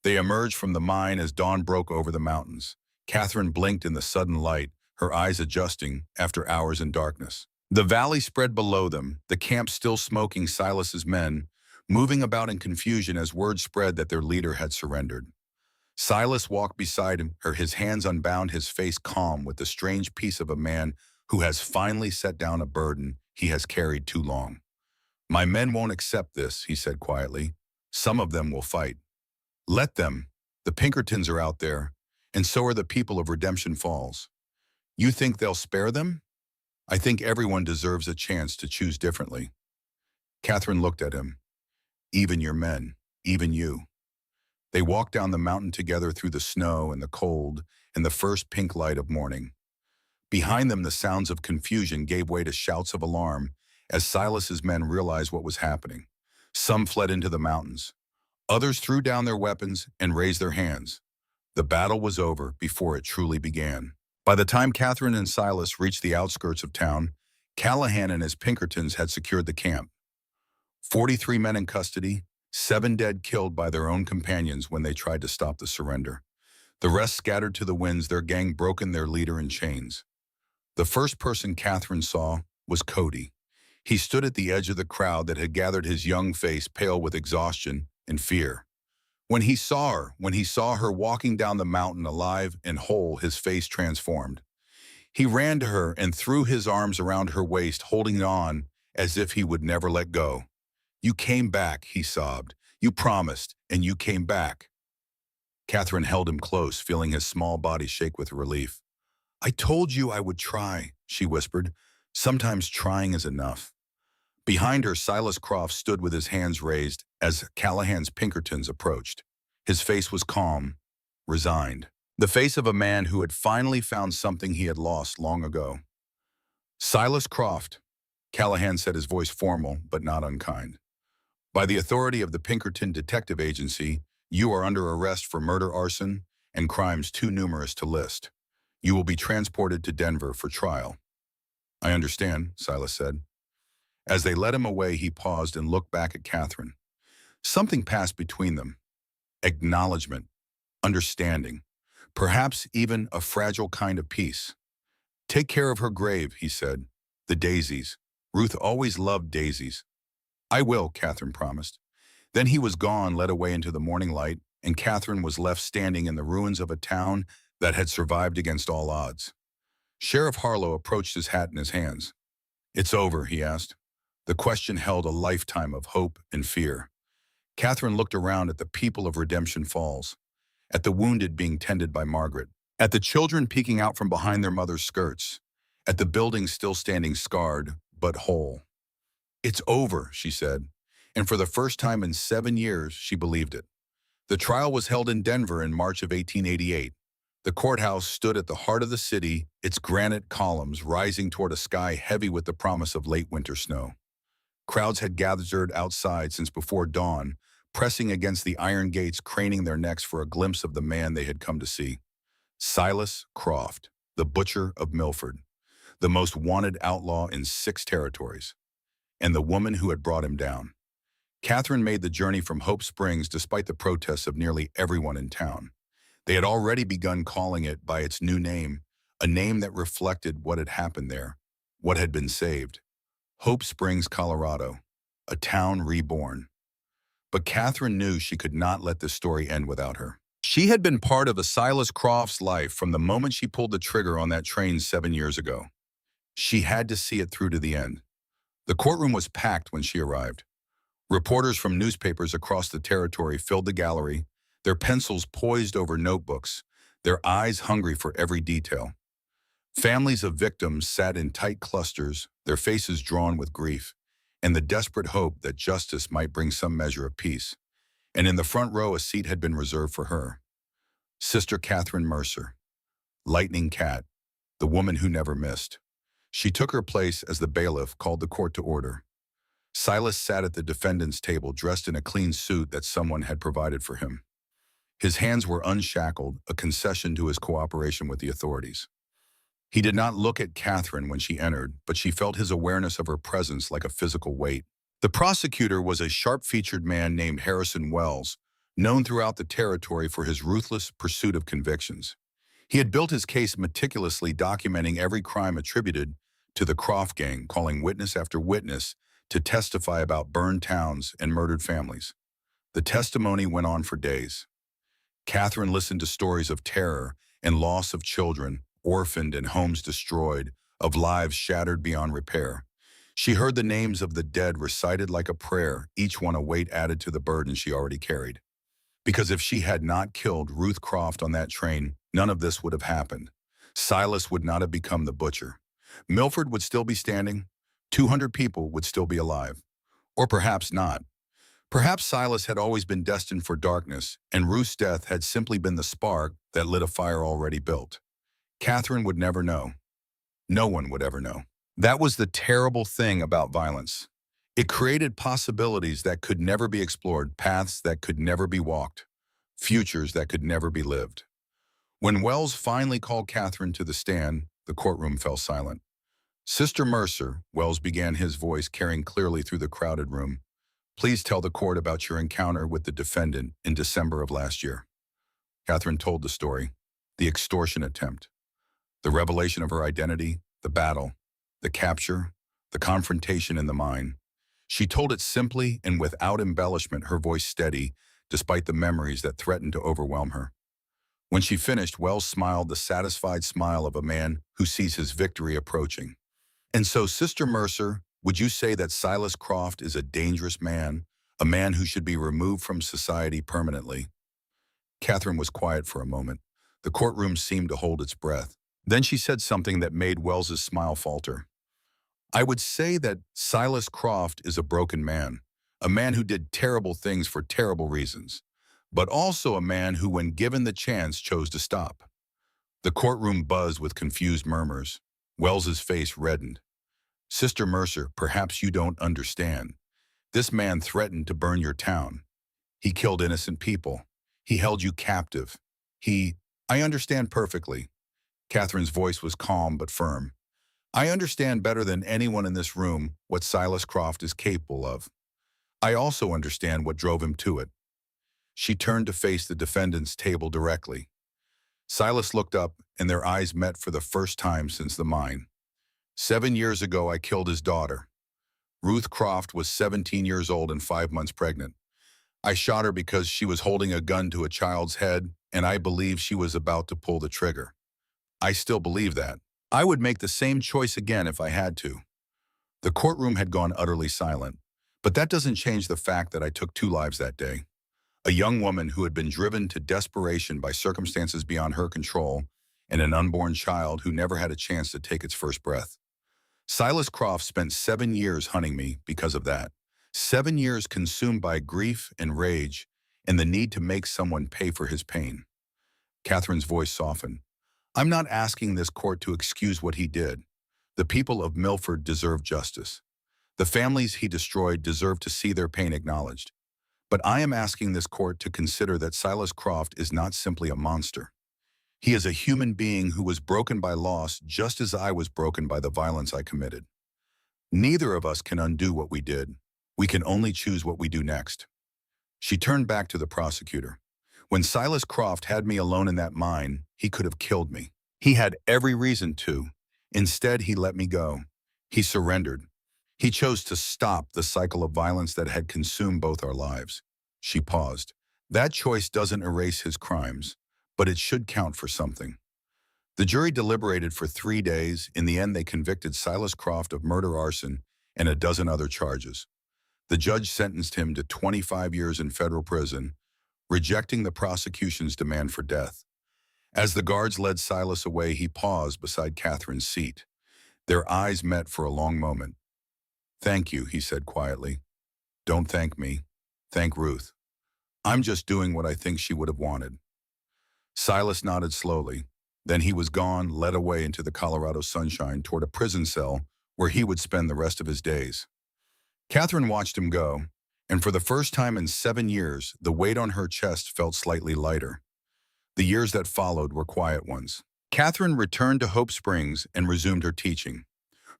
They emerged from the mine as dawn broke over the mountains. Catherine blinked in the sudden light, her eyes adjusting after hours in darkness. The valley spread below them, the camp still smoking. Silas's men, moving about in confusion as word spread that their leader had surrendered. Silas walked beside her, his hands unbound, his face calm with the strange peace of a man who has finally set down a burden he has carried too long. My men won't accept this, he said quietly. Some of them will fight. Let them. The Pinkertons are out there, and so are the people of Redemption Falls. You think they'll spare them? I think everyone deserves a chance to choose differently. Catherine looked at him. Even your men, even you. They walked down the mountain together through the snow and the cold and the first pink light of morning. Behind them, the sounds of confusion gave way to shouts of alarm as Silas's men realized what was happening. Some fled into the mountains. Others threw down their weapons and raised their hands. The battle was over before it truly began. By the time Catherine and Silas reached the outskirts of town, Callahan and his Pinkertons had secured the camp. 43 men in custody, 7 dead killed by their own companions when they tried to stop the surrender. The rest scattered to the winds, their gang broken, their leader in chains. The first person Catherine saw was Cody. He stood at the edge of the crowd that had gathered, his young face pale with exhaustion and fear. When he saw her walking down the mountain alive and whole, his face transformed. He ran to her and threw his arms around her waist, holding on as if he would never let go. You came back, he sobbed. You promised, and you came back. Catherine held him close, feeling his small body shake with relief. I told you I would try, she whispered. Sometimes trying is enough. Behind her, Silas Croft stood with his hands raised as Callahan's Pinkertons approached. His face was calm, resigned. The face of a man who had finally found something he had lost long ago. Silas Croft, Callahan said, his voice formal but not unkind. By the authority of the Pinkerton Detective Agency, you are under arrest for murder, arson, and crimes too numerous to list. You will be transported to Denver for trial. I understand, Silas said. As they led him away, he paused and looked back at Catherine. Something passed between them. Acknowledgement, understanding, perhaps even a fragile kind of peace. Take care of her grave, he said. The daisies. Ruth always loved daisies. I will, Catherine promised. Then he was gone, led away into the morning light, and Catherine was left standing in the ruins of a town that had survived against all odds. Sheriff Harlow approached, his hat in his hands. It's over, he asked. The question held a lifetime of hope and fear. Catherine looked around at the people of Redemption Falls, at the wounded being tended by Margaret, at the children peeking out from behind their mother's skirts, at the buildings still standing scarred but whole. "It's over," she said, and for the first time in 7 years, she believed it. The trial was held in Denver in March of 1888. The courthouse stood at the heart of the city, its granite columns rising toward a sky heavy with the promise of late winter snow. Crowds had gathered outside since before dawn, pressing against the iron gates, craning their necks for a glimpse of the man they had come to see. Silas Croft, the butcher of Milford, the most wanted outlaw in 6 territories, and the woman who had brought him down. Catherine made the journey from Hope Springs despite the protests of nearly everyone in town. They had already begun calling it by its new name, a name that reflected what had happened there, what had been saved. Hope Springs, Colorado, a town reborn. But Catherine knew she could not let this story end without her. She had been part of a Silas Croft's life from the moment she pulled the trigger on that train 7 years ago. She had to see it through to the end. The courtroom was packed when she arrived. Reporters from newspapers across the territory filled the gallery, their pencils poised over notebooks, their eyes hungry for every detail. Families of victims sat in tight clusters, their faces drawn with grief, and the desperate hope that justice might bring some measure of peace. And in the front row, a seat had been reserved for her. Sister Catherine Mercer, Lightning Cat, the woman who never missed. She took her place as the bailiff called the court to order. Silas sat at the defendant's table dressed in a clean suit that someone had provided for him. His hands were unshackled, a concession to his cooperation with the authorities. He did not look at Catherine when she entered, but she felt his awareness of her presence like a physical weight. The prosecutor was a sharp-featured man named Harrison Wells, known throughout the territory for his ruthless pursuit of convictions. He had built his case meticulously, documenting every crime attributed to the Croft gang, calling witness after witness to testify about burned towns and murdered families. The testimony went on for days. Catherine listened to stories of terror and loss of children, orphaned and homes destroyed, of lives shattered beyond repair. She heard the names of the dead recited like a prayer, each one a weight added to the burden she already carried. Because if she had not killed Ruth Croft on that train, none of this would have happened. Silas would not have become the butcher. Milford would still be standing. 200 people would still be alive. Or perhaps not. Perhaps Silas had always been destined for darkness, and Ruth's death had simply been the spark that lit a fire already built. Catherine would never know. No one would ever know. That was the terrible thing about violence. It created possibilities that could never be explored, paths that could never be walked, futures that could never be lived. When Wells finally called Catherine to the stand, the courtroom fell silent. "Sister Mercer," Wells began, his voice carrying clearly through the crowded room, "please tell the court about your encounter with the defendant in December of last year." Catherine told the story, the extortion attempt, the revelation of her identity, the battle, the capture, the confrontation in the mine. She told it simply and without embellishment, her voice steady, despite the memories that threatened to overwhelm her. When she finished, Wells smiled, the satisfied smile of a man who sees his victory approaching. "And so, Sister Mercer, would you say that Silas Croft is a dangerous man, a man who should be removed from society permanently?" Catherine was quiet for a moment. The courtroom seemed to hold its breath. Then she said something that made Wells's smile falter. "I would say that Silas Croft is a broken man, a man who did terrible things for terrible reasons, but also a man who, when given the chance, chose to stop." The courtroom buzzed with confused murmurs. Wells's face reddened. "Sister Mercer, perhaps you don't understand. This man threatened to burn your town. He killed innocent people. He held you captive. I understand perfectly." Catherine's voice was calm but firm. "I understand better than anyone in this room what Silas Croft is capable of. I also understand what drove him to it." She turned to face the defendant's table directly. Silas looked up, and their eyes met for the first time since the mine. "7 years ago, I killed his daughter. Ruth Croft was 17 years old and 5 months pregnant. I shot her because she was holding a gun to a child's head, and I believed she was about to pull the trigger. I still believe that. I would make the same choice again if I had to." The courtroom had gone utterly silent, But that doesn't change the fact that I took 2 lives that day. A young woman who had been driven to desperation by circumstances beyond her control, and an unborn child who never had a chance to take its first breath. Silas Croft spent 7 years hunting me because of that. 7 years consumed by grief and rage and the need to make someone pay for his pain. Catherine's voice softened. I'm not asking this court to excuse what he did. The people of Milford deserve justice. The families he destroyed deserve to see their pain acknowledged. But I am asking this court to consider that Silas Croft is not simply a monster. He is a human being who was broken by loss just as I was broken by the violence I committed. Neither of us can undo what we did. We can only choose what we do next. She turned back to the prosecutor. When Silas Croft had me alone in that mine, he could have killed me. He had every reason to. Instead, he let me go. He surrendered. He chose to stop the cycle of violence that had consumed both our lives. She paused. That choice doesn't erase his crimes, but it should count for something. The jury deliberated for 3 days. In the end, they convicted Silas Croft of murder, arson, and a dozen other charges. The judge sentenced him to 25 years in federal prison, rejecting the prosecution's demand for death. As the guards led Silas away, he paused beside Catherine's seat. Their eyes met for a long moment. Thank you, he said quietly. Don't thank me. Thank Ruth. I'm just doing what I think she would have wanted. Silas nodded slowly. Then he was gone, led away into the Colorado sunshine toward a prison cell where he would spend the rest of his days. Catherine watched him go, and for the first time in 7 years, the weight on her chest felt slightly lighter. The years that followed were quiet ones. Catherine returned to Hope Springs and resumed her teaching.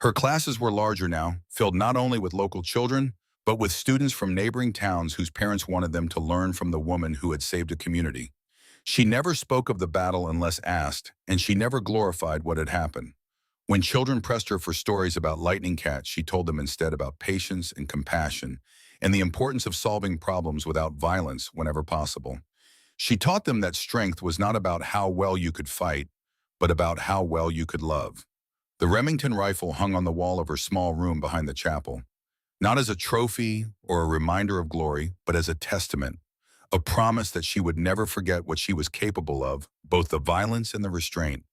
Her classes were larger now, filled not only with local children, but with students from neighboring towns whose parents wanted them to learn from the woman who had saved a community. She never spoke of the battle unless asked, and she never glorified what had happened. When children pressed her for stories about lightning cats, she told them instead about patience and compassion, and the importance of solving problems without violence whenever possible. She taught them that strength was not about how well you could fight, but about how well you could love. The Remington rifle hung on the wall of her small room behind the chapel, not as a trophy or a reminder of glory, but as a testament, a promise that she would never forget what she was capable of, both the violence and the restraint.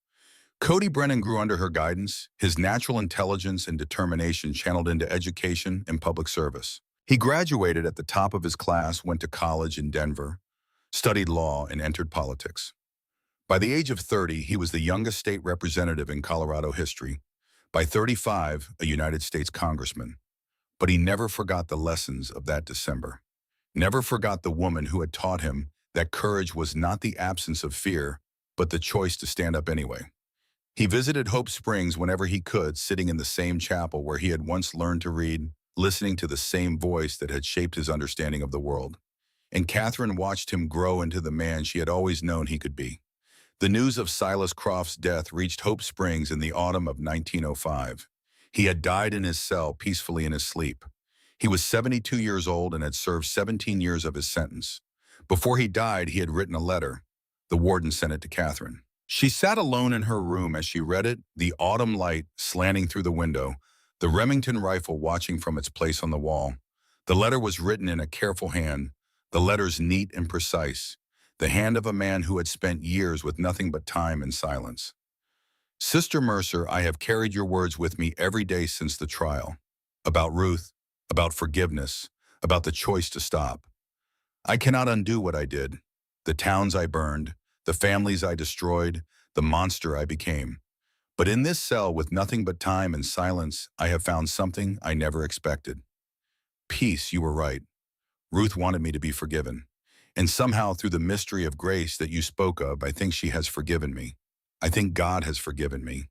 Cody Brennan grew under her guidance, his natural intelligence and determination channeled into education and public service. He graduated at the top of his class, went to college in Denver, studied law, and entered politics. By the age of 30, he was the youngest state representative in Colorado history. By 35, a United States congressman. But he never forgot the lessons of that December. Never forgot the woman who had taught him that courage was not the absence of fear, but the choice to stand up anyway. He visited Hope Springs whenever he could, sitting in the same chapel where he had once learned to read, listening to the same voice that had shaped his understanding of the world. And Catherine watched him grow into the man she had always known he could be. The news of Silas Croft's death reached Hope Springs in the autumn of 1905. He had died in his cell peacefully in his sleep. He was 72 years old and had served 17 years of his sentence. Before he died, he had written a letter. The warden sent it to Catherine. She sat alone in her room as she read it, the autumn light slanting through the window, the Remington rifle watching from its place on the wall. The letter was written in a careful hand, the letters neat and precise, the hand of a man who had spent years with nothing but time and silence. Sister Mercer, I have carried your words with me every day since the trial. About Ruth, about forgiveness, about the choice to stop. I cannot undo what I did, the towns I burned, the families I destroyed, the monster I became. But in this cell with nothing but time and silence, I have found something I never expected. Peace, you were right. Ruth wanted me to be forgiven. And somehow through the mystery of grace that you spoke of, I think she has forgiven me. I think God has forgiven me.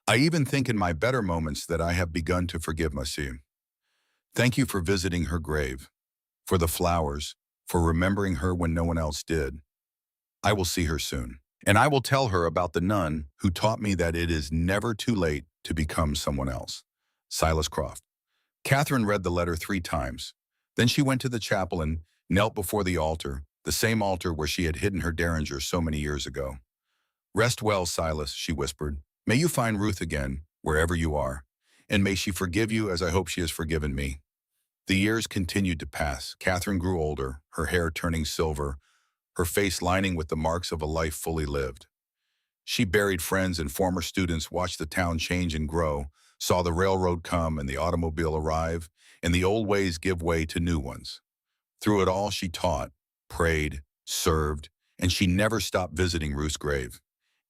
I even think in my better moments that I have begun to forgive Monsieur. Thank you for visiting her grave, for the flowers, for remembering her when no one else did. I will see her soon, and I will tell her about the nun who taught me that it is never too late to become someone else. Silas Croft. Catherine read the letter 3 times. Then she went to the chapel and knelt before the altar, the same altar where she had hidden her derringer so many years ago. Rest well, Silas, she whispered. May you find Ruth again, wherever you are, and may she forgive you as I hope she has forgiven me. The years continued to pass. Catherine grew older, her hair turning silver, her face lining with the marks of a life fully lived. She buried friends and former students, watched the town change and grow, saw the railroad come and the automobile arrive, and the old ways give way to new ones. Through it all, she taught, prayed, served, and she never stopped visiting Ruth's grave.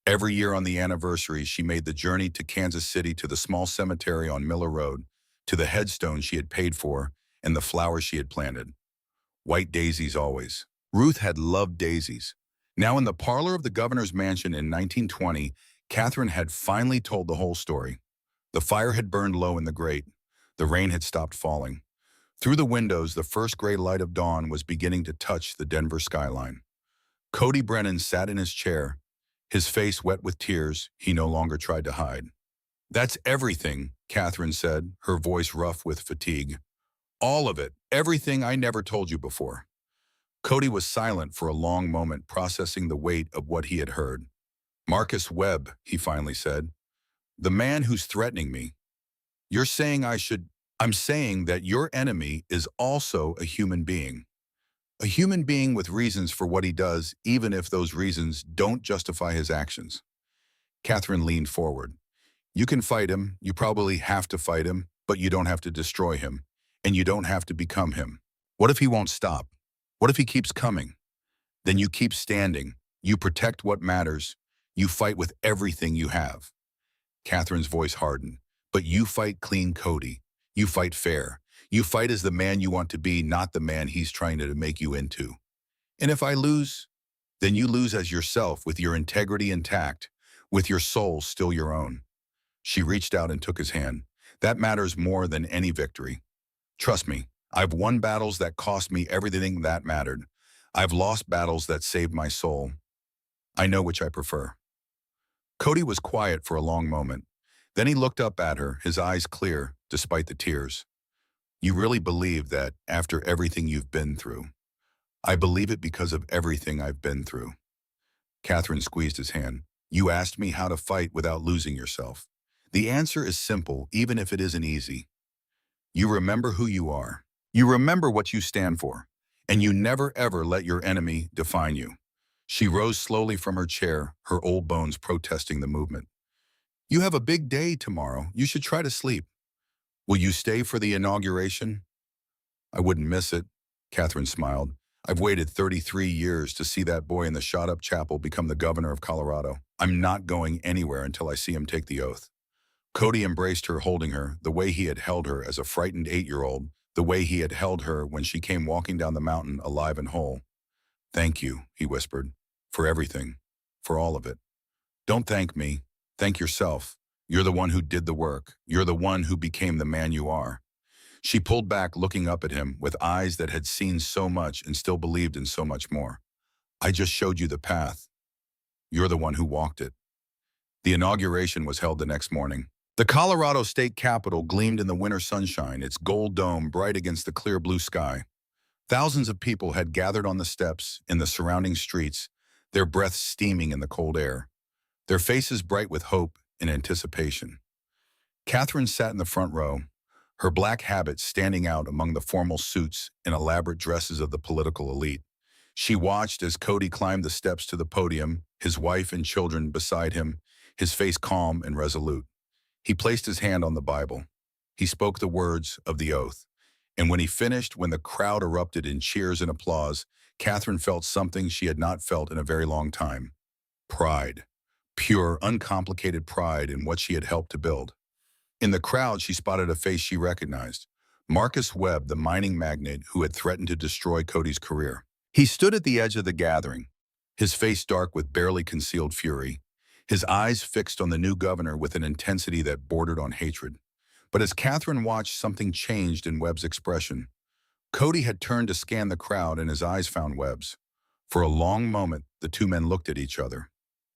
Every year on the anniversary, she made the journey to Kansas City, to the small cemetery on Miller Road, to the headstone she had paid for and the flowers she had planted. White daisies always. Ruth had loved daisies. Now in the parlor of the governor's mansion in 1920, Catherine had finally told the whole story. The fire had burned low in the grate. The rain had stopped falling. Through the windows, the first gray light of dawn was beginning to touch the Denver skyline. Cody Brennan sat in his chair, his face wet with tears he no longer tried to hide. "That's everything," Catherine said, her voice rough with fatigue. "All of it, everything I never told you before." Cody was silent for a long moment, processing the weight of what he had heard. "Marcus Webb," he finally said, "the man who's threatening me. You're saying I should... I'm saying that your enemy is also a human being. A human being with reasons for what he does, even if those reasons don't justify his actions." Catherine leaned forward. "You can fight him, you probably have to fight him, but you don't have to destroy him, and you don't have to become him. What if he won't stop? What if he keeps coming? Then you keep standing, you protect what matters, you fight with everything you have." Catherine's voice hardened. "But you fight clean, Cody. You fight fair. You fight as the man you want to be, not the man he's trying to make you into. And if I lose, then you lose as yourself, with your integrity intact, with your soul still your own." She reached out and took his hand. "That matters more than any victory. Trust me, I've won battles that cost me everything that mattered. I've lost battles that saved my soul. I know which I prefer." Cody was quiet for a long moment. Then he looked up at her, his eyes clear, despite the tears. "You really believe that after everything you've been through?" "I believe it because of everything I've been through." Catherine squeezed his hand. "You asked me how to fight without losing yourself. The answer is simple, even if it isn't easy. You remember who you are. You remember what you stand for. And you never ever let your enemy define you." She rose slowly from her chair, her old bones protesting the movement. "You have a big day tomorrow. You should try to sleep. Will you stay for the inauguration?" "I wouldn't miss it," Catherine smiled. "I've waited 33 years to see that boy in the shot-up chapel become the governor of Colorado. I'm not going anywhere until I see him take the oath." Cody embraced her, holding her, the way he had held her as a frightened 8-year-old, the way he had held her when she came walking down the mountain alive and whole. "Thank you," he whispered, "for everything, for all of it. Don't thank me. Thank yourself. You're the one who did the work. You're the one who became the man you are." She pulled back, looking up at him with eyes that had seen so much and still believed in so much more. "I just showed you the path. You're the one who walked it." The inauguration was held the next morning. The Colorado State Capitol gleamed in the winter sunshine, its gold dome bright against the clear blue sky. Thousands of people had gathered on the steps, in the surrounding streets, their breaths steaming in the cold air, their faces bright with hope and anticipation. Catherine sat in the front row, her black habit standing out among the formal suits and elaborate dresses of the political elite. She watched as Cody climbed the steps to the podium, his wife and children beside him, his face calm and resolute. He placed his hand on the Bible. He spoke the words of the oath. And when he finished, when the crowd erupted in cheers and applause, Catherine felt something she had not felt in a very long time. Pride. Pure, uncomplicated pride in what she had helped to build. In the crowd, she spotted a face she recognized. Marcus Webb, the mining magnate who had threatened to destroy Cody's career. He stood at the edge of the gathering, his face dark with barely concealed fury, his eyes fixed on the new governor with an intensity that bordered on hatred. But as Catherine watched, something changed in Webb's expression. Cody had turned to scan the crowd, and his eyes found Webb's. For a long moment, the two men looked at each other.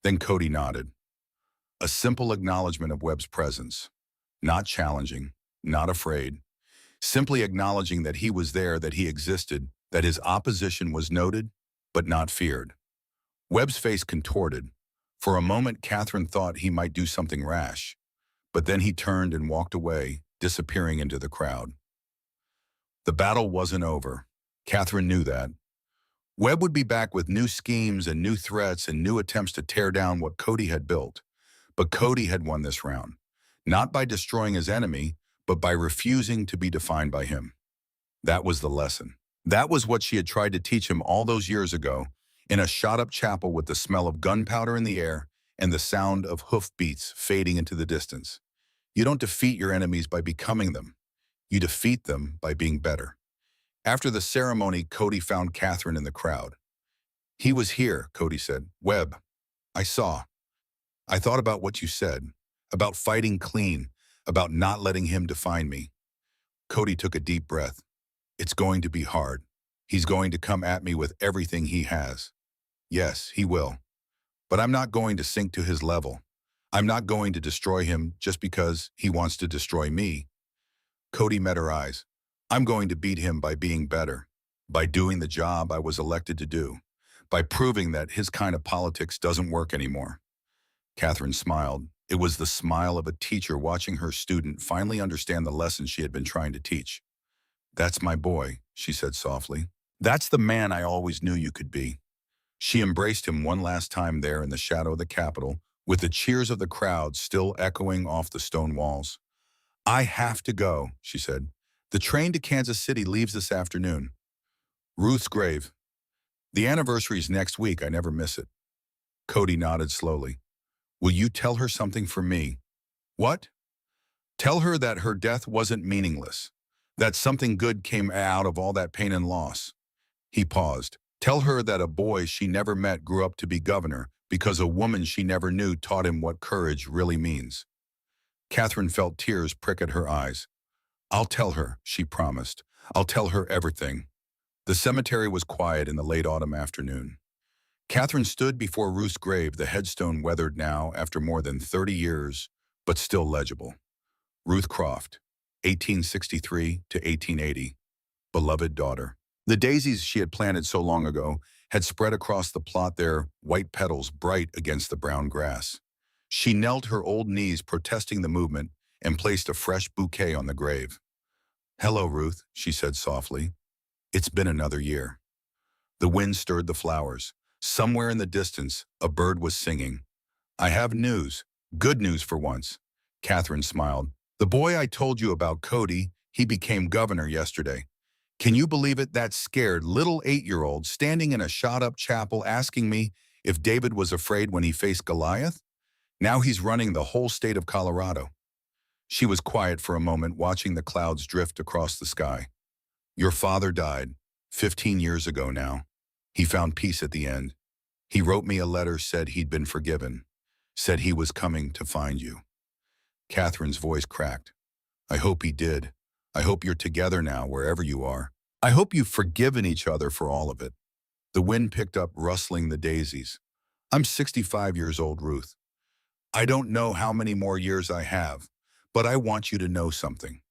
Then Cody nodded. A simple acknowledgement of Webb's presence. Not challenging, not afraid. Simply acknowledging that he was there, that he existed, that his opposition was noted, but not feared. Webb's face contorted. For a moment, Catherine thought he might do something rash. But then he turned and walked away, disappearing into the crowd. The battle wasn't over. Catherine knew that. Webb would be back with new schemes and new threats and new attempts to tear down what Cody had built. But Cody had won this round, not by destroying his enemy, but by refusing to be defined by him. That was the lesson. That was what she had tried to teach him all those years ago, in a shot-up chapel with the smell of gunpowder in the air and the sound of hoofbeats fading into the distance. You don't defeat your enemies by becoming them. You defeat them by being better. After the ceremony, Cody found Catherine in the crowd. "He was here," Cody said. "Webb, I saw. I thought about what you said, about fighting clean, about not letting him define me." Cody took a deep breath. "It's going to be hard. He's going to come at me with everything he has. Yes, he will. But I'm not going to sink to his level. I'm not going to destroy him just because he wants to destroy me." Cody met her eyes. "I'm going to beat him by being better, by doing the job I was elected to do, by proving that his kind of politics doesn't work anymore." Catherine smiled. It was the smile of a teacher watching her student finally understand the lesson she had been trying to teach. "That's my boy," she said softly. "That's the man I always knew you could be." She embraced him one last time there in the shadow of the Capitol, with the cheers of the crowd still echoing off the stone walls. "I have to go," she said. "The train to Kansas City leaves this afternoon." "Ruth's grave. The anniversary's next week. I never miss it." Cody nodded slowly. "Will you tell her something for me?" "What?" "Tell her that her death wasn't meaningless, that something good came out of all that pain and loss." He paused. "Tell her that a boy she never met grew up to be governor because a woman she never knew taught him what courage really means." Catherine felt tears prick at her eyes. "I'll tell her," she promised. "I'll tell her everything." The cemetery was quiet in the late autumn afternoon. Catherine stood before Ruth's grave, the headstone weathered now after more than 30 years, but still legible. Ruth Croft, 1863 to 1880, beloved daughter. The daisies she had planted so long ago had spread across the plot, their white petals bright against the brown grass. She knelt, her old knees protesting the movement, and placed a fresh bouquet on the grave. "Hello, Ruth," she said softly. "It's been another year." The wind stirred the flowers. Somewhere in the distance, a bird was singing. "I have news, good news for once." Catherine smiled. "The boy I told you about, Cody, he became governor yesterday. Can you believe it? That scared little 8-year-old standing in a shot-up chapel asking me if David was afraid when he faced Goliath? Now he's running the whole state of Colorado." She was quiet for a moment, watching the clouds drift across the sky. "Your father died 15 years ago now. He found peace at the end. He wrote me a letter, said he'd been forgiven, said he was coming to find you." Catherine's voice cracked. "I hope he did. I hope you're together now, wherever you are. I hope you've forgiven each other for all of it." The wind picked up, rustling the daisies. "I'm 65 years old, Ruth. I don't know how many more years I have, but I want you to know something."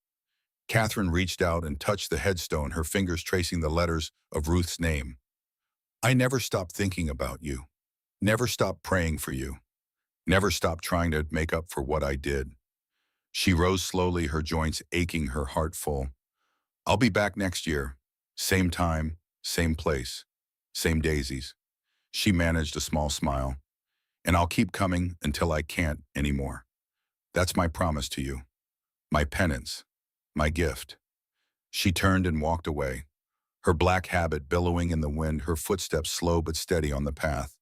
Catherine reached out and touched the headstone, her fingers tracing the letters of Ruth's name. "I never stopped thinking about you, never stopped praying for you, never stopped trying to make up for what I did." She rose slowly, her joints aching, her heart full. "I'll be back next year. Same time, same place, same daisies." She managed a small smile. "And I'll keep coming until I can't anymore. That's my promise to you. My penance. My gift." She turned and walked away, her black habit billowing in the wind, her footsteps slow but steady on the path.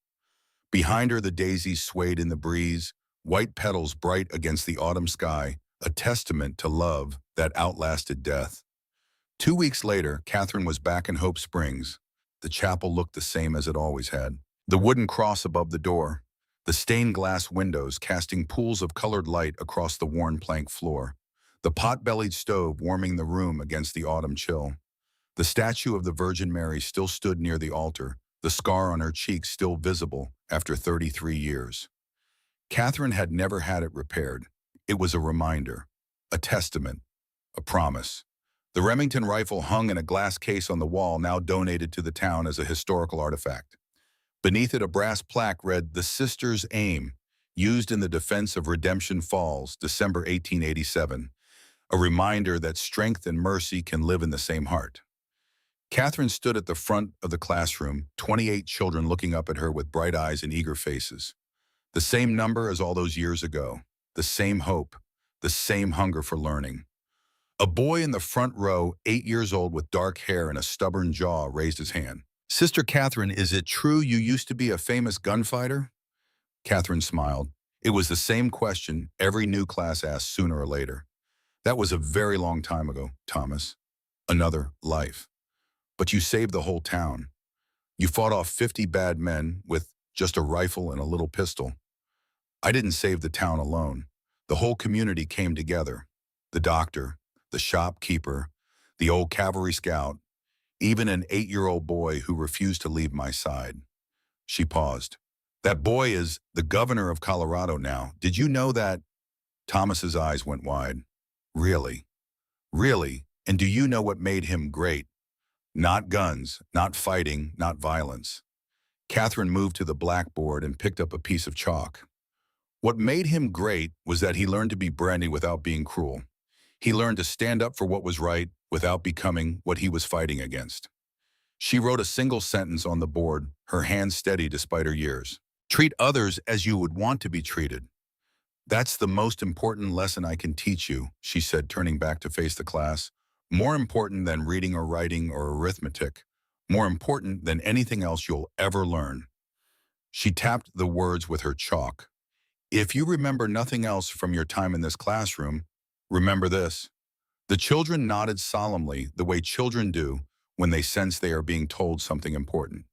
Behind her, the daisies swayed in the breeze, white petals bright against the autumn sky, a testament to love that outlasted death. 2 weeks later, Catherine was back in Hope Springs. The chapel looked the same as it always had. The wooden cross above the door, the stained glass windows casting pools of colored light across the worn plank floor, the pot-bellied stove warming the room against the autumn chill. The statue of the Virgin Mary still stood near the altar, the scar on her cheek still visible after 33 years. Catherine had never had it repaired. It was a reminder, a testament, a promise. The Remington rifle hung in a glass case on the wall, now donated to the town as a historical artifact. Beneath it, a brass plaque read, "The Sisters' Aim, used in the defense of Redemption Falls, December 1887. a reminder that strength and mercy can live in the same heart. Catherine stood at the front of the classroom, 28 children looking up at her with bright eyes and eager faces. The same number as all those years ago, the same hope, the same hunger for learning. A boy in the front row, 8 years old with dark hair and a stubborn jaw, raised his hand. "Sister Catherine, is it true you used to be a famous gunfighter?" Catherine smiled. It was the same question every new class asked sooner or later. "That was a very long time ago, Thomas. Another life. But you saved the whole town. You fought off 50 bad men with just a rifle and a little pistol." "I didn't save the town alone. The whole community came together. The doctor, the shopkeeper, the old cavalry scout, even an 8-year-old boy who refused to leave my side." She paused. "That boy is the governor of Colorado now. Did you know that?" Thomas's eyes went wide. "Really? Really? And do you know what made him great? Not guns, not fighting, not violence." Catherine moved to the blackboard and picked up a piece of chalk. "What made him great was that he learned to be brandy without being cruel. He learned to stand up for what was right without becoming what he was fighting against." She wrote a single sentence on the board, her hands steady despite her years. "Treat others as you would want to be treated. That's the most important lesson I can teach you," she said, turning back to face the class. "More important than reading or writing or arithmetic. More important than anything else you'll ever learn." She tapped the words with her chalk. "If you remember nothing else from your time in this classroom, remember this." The children nodded solemnly, the way children do when they sense they are being told something important.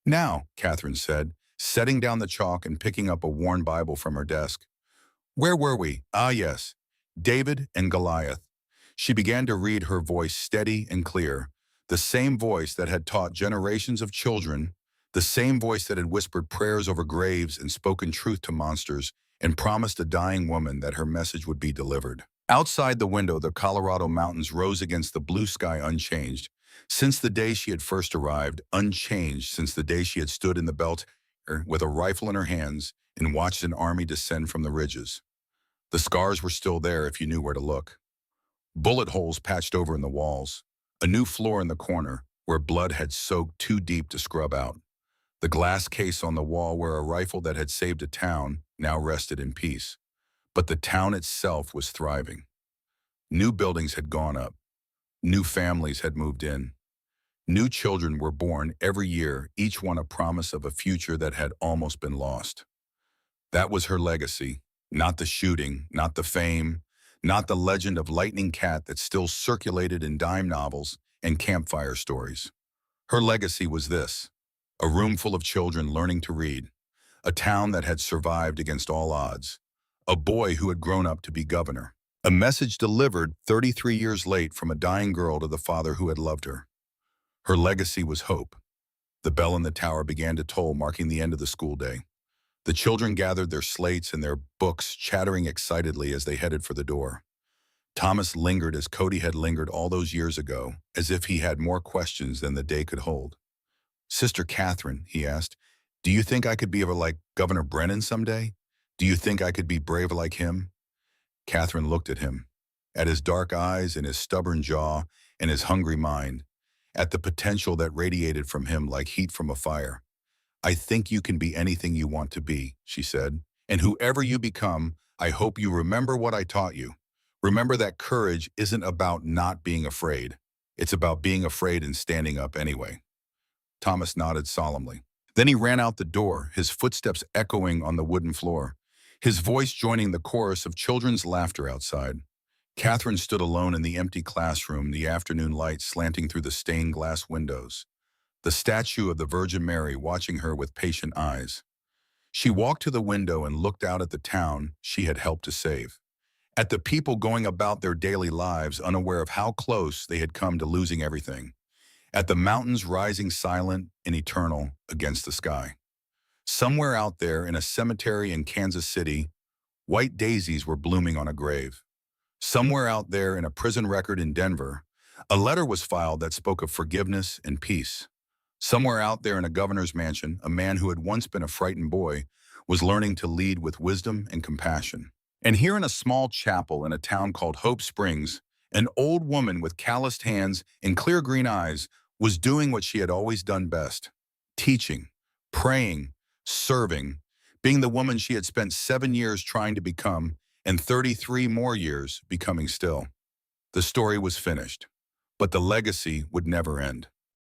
"Now," Catherine said, setting down the chalk and picking up a worn Bible from her desk. "Where were we? Ah, yes. David and Goliath." She began to read, her voice steady and clear, the same voice that had taught generations of children, the same voice that had whispered prayers over graves and spoken truth to monsters and promised a dying woman that her message would be delivered. Outside the window, the Colorado mountains rose against the blue sky unchanged. Since the day she had first arrived, unchanged since the day she had stood in the belt with a rifle in her hands and watched an army descend from the ridges. The scars were still there if you knew where to look. Bullet holes patched over in the walls, a new floor in the corner where blood had soaked too deep to scrub out. The glass case on the wall where a rifle that had saved a town now rested in peace. But the town itself was thriving. New buildings had gone up. New families had moved in. New children were born every year, each one a promise of a future that had almost been lost. That was her legacy, not the shooting, not the fame, not the legend of Lightning Cat that still circulated in dime novels and campfire stories. Her legacy was this: a room full of children learning to read, a town that had survived against all odds, a boy who had grown up to be governor, a message delivered 33 years late from a dying girl to the father who had loved her. Her legacy was hope. The bell in the tower began to toll, marking the end of the school day. The children gathered their slates and their books, chattering excitedly as they headed for the door. Thomas lingered as Cody had lingered all those years ago, as if he had more questions than the day could hold. "Sister Catherine," he asked, "do you think I could be like Governor Brennan someday? Do you think I could be brave like him?" Catherine looked at him, at his dark eyes and his stubborn jaw and his hungry mind, at the potential that radiated from him like heat from a fire. "I think you can be anything you want to be," she said. "And whoever you become, I hope you remember what I taught you. Remember that courage isn't about not being afraid. It's about being afraid and standing up anyway." Thomas nodded solemnly. Then he ran out the door, his footsteps echoing on the wooden floor, his voice joining the chorus of children's laughter outside. Catherine stood alone in the empty classroom, the afternoon light slanting through the stained glass windows, the statue of the Virgin Mary watching her with patient eyes. She walked to the window and looked out at the town she had helped to save, at the people going about their daily lives unaware of how close they had come to losing everything, at the mountains rising silent and eternal against the sky. Somewhere out there in a cemetery in Kansas City, white daisies were blooming on a grave. Somewhere out there in a prison record in Denver, a letter was filed that spoke of forgiveness and peace. Somewhere out there in a governor's mansion, a man who had once been a frightened boy was learning to lead with wisdom and compassion. And here in a small chapel in a town called Hope Springs, an old woman with calloused hands and clear green eyes was doing what she had always done best: teaching, praying, serving, being the woman she had spent 7 years trying to become and 33 more years becoming still. The story was finished, but the legacy would never end.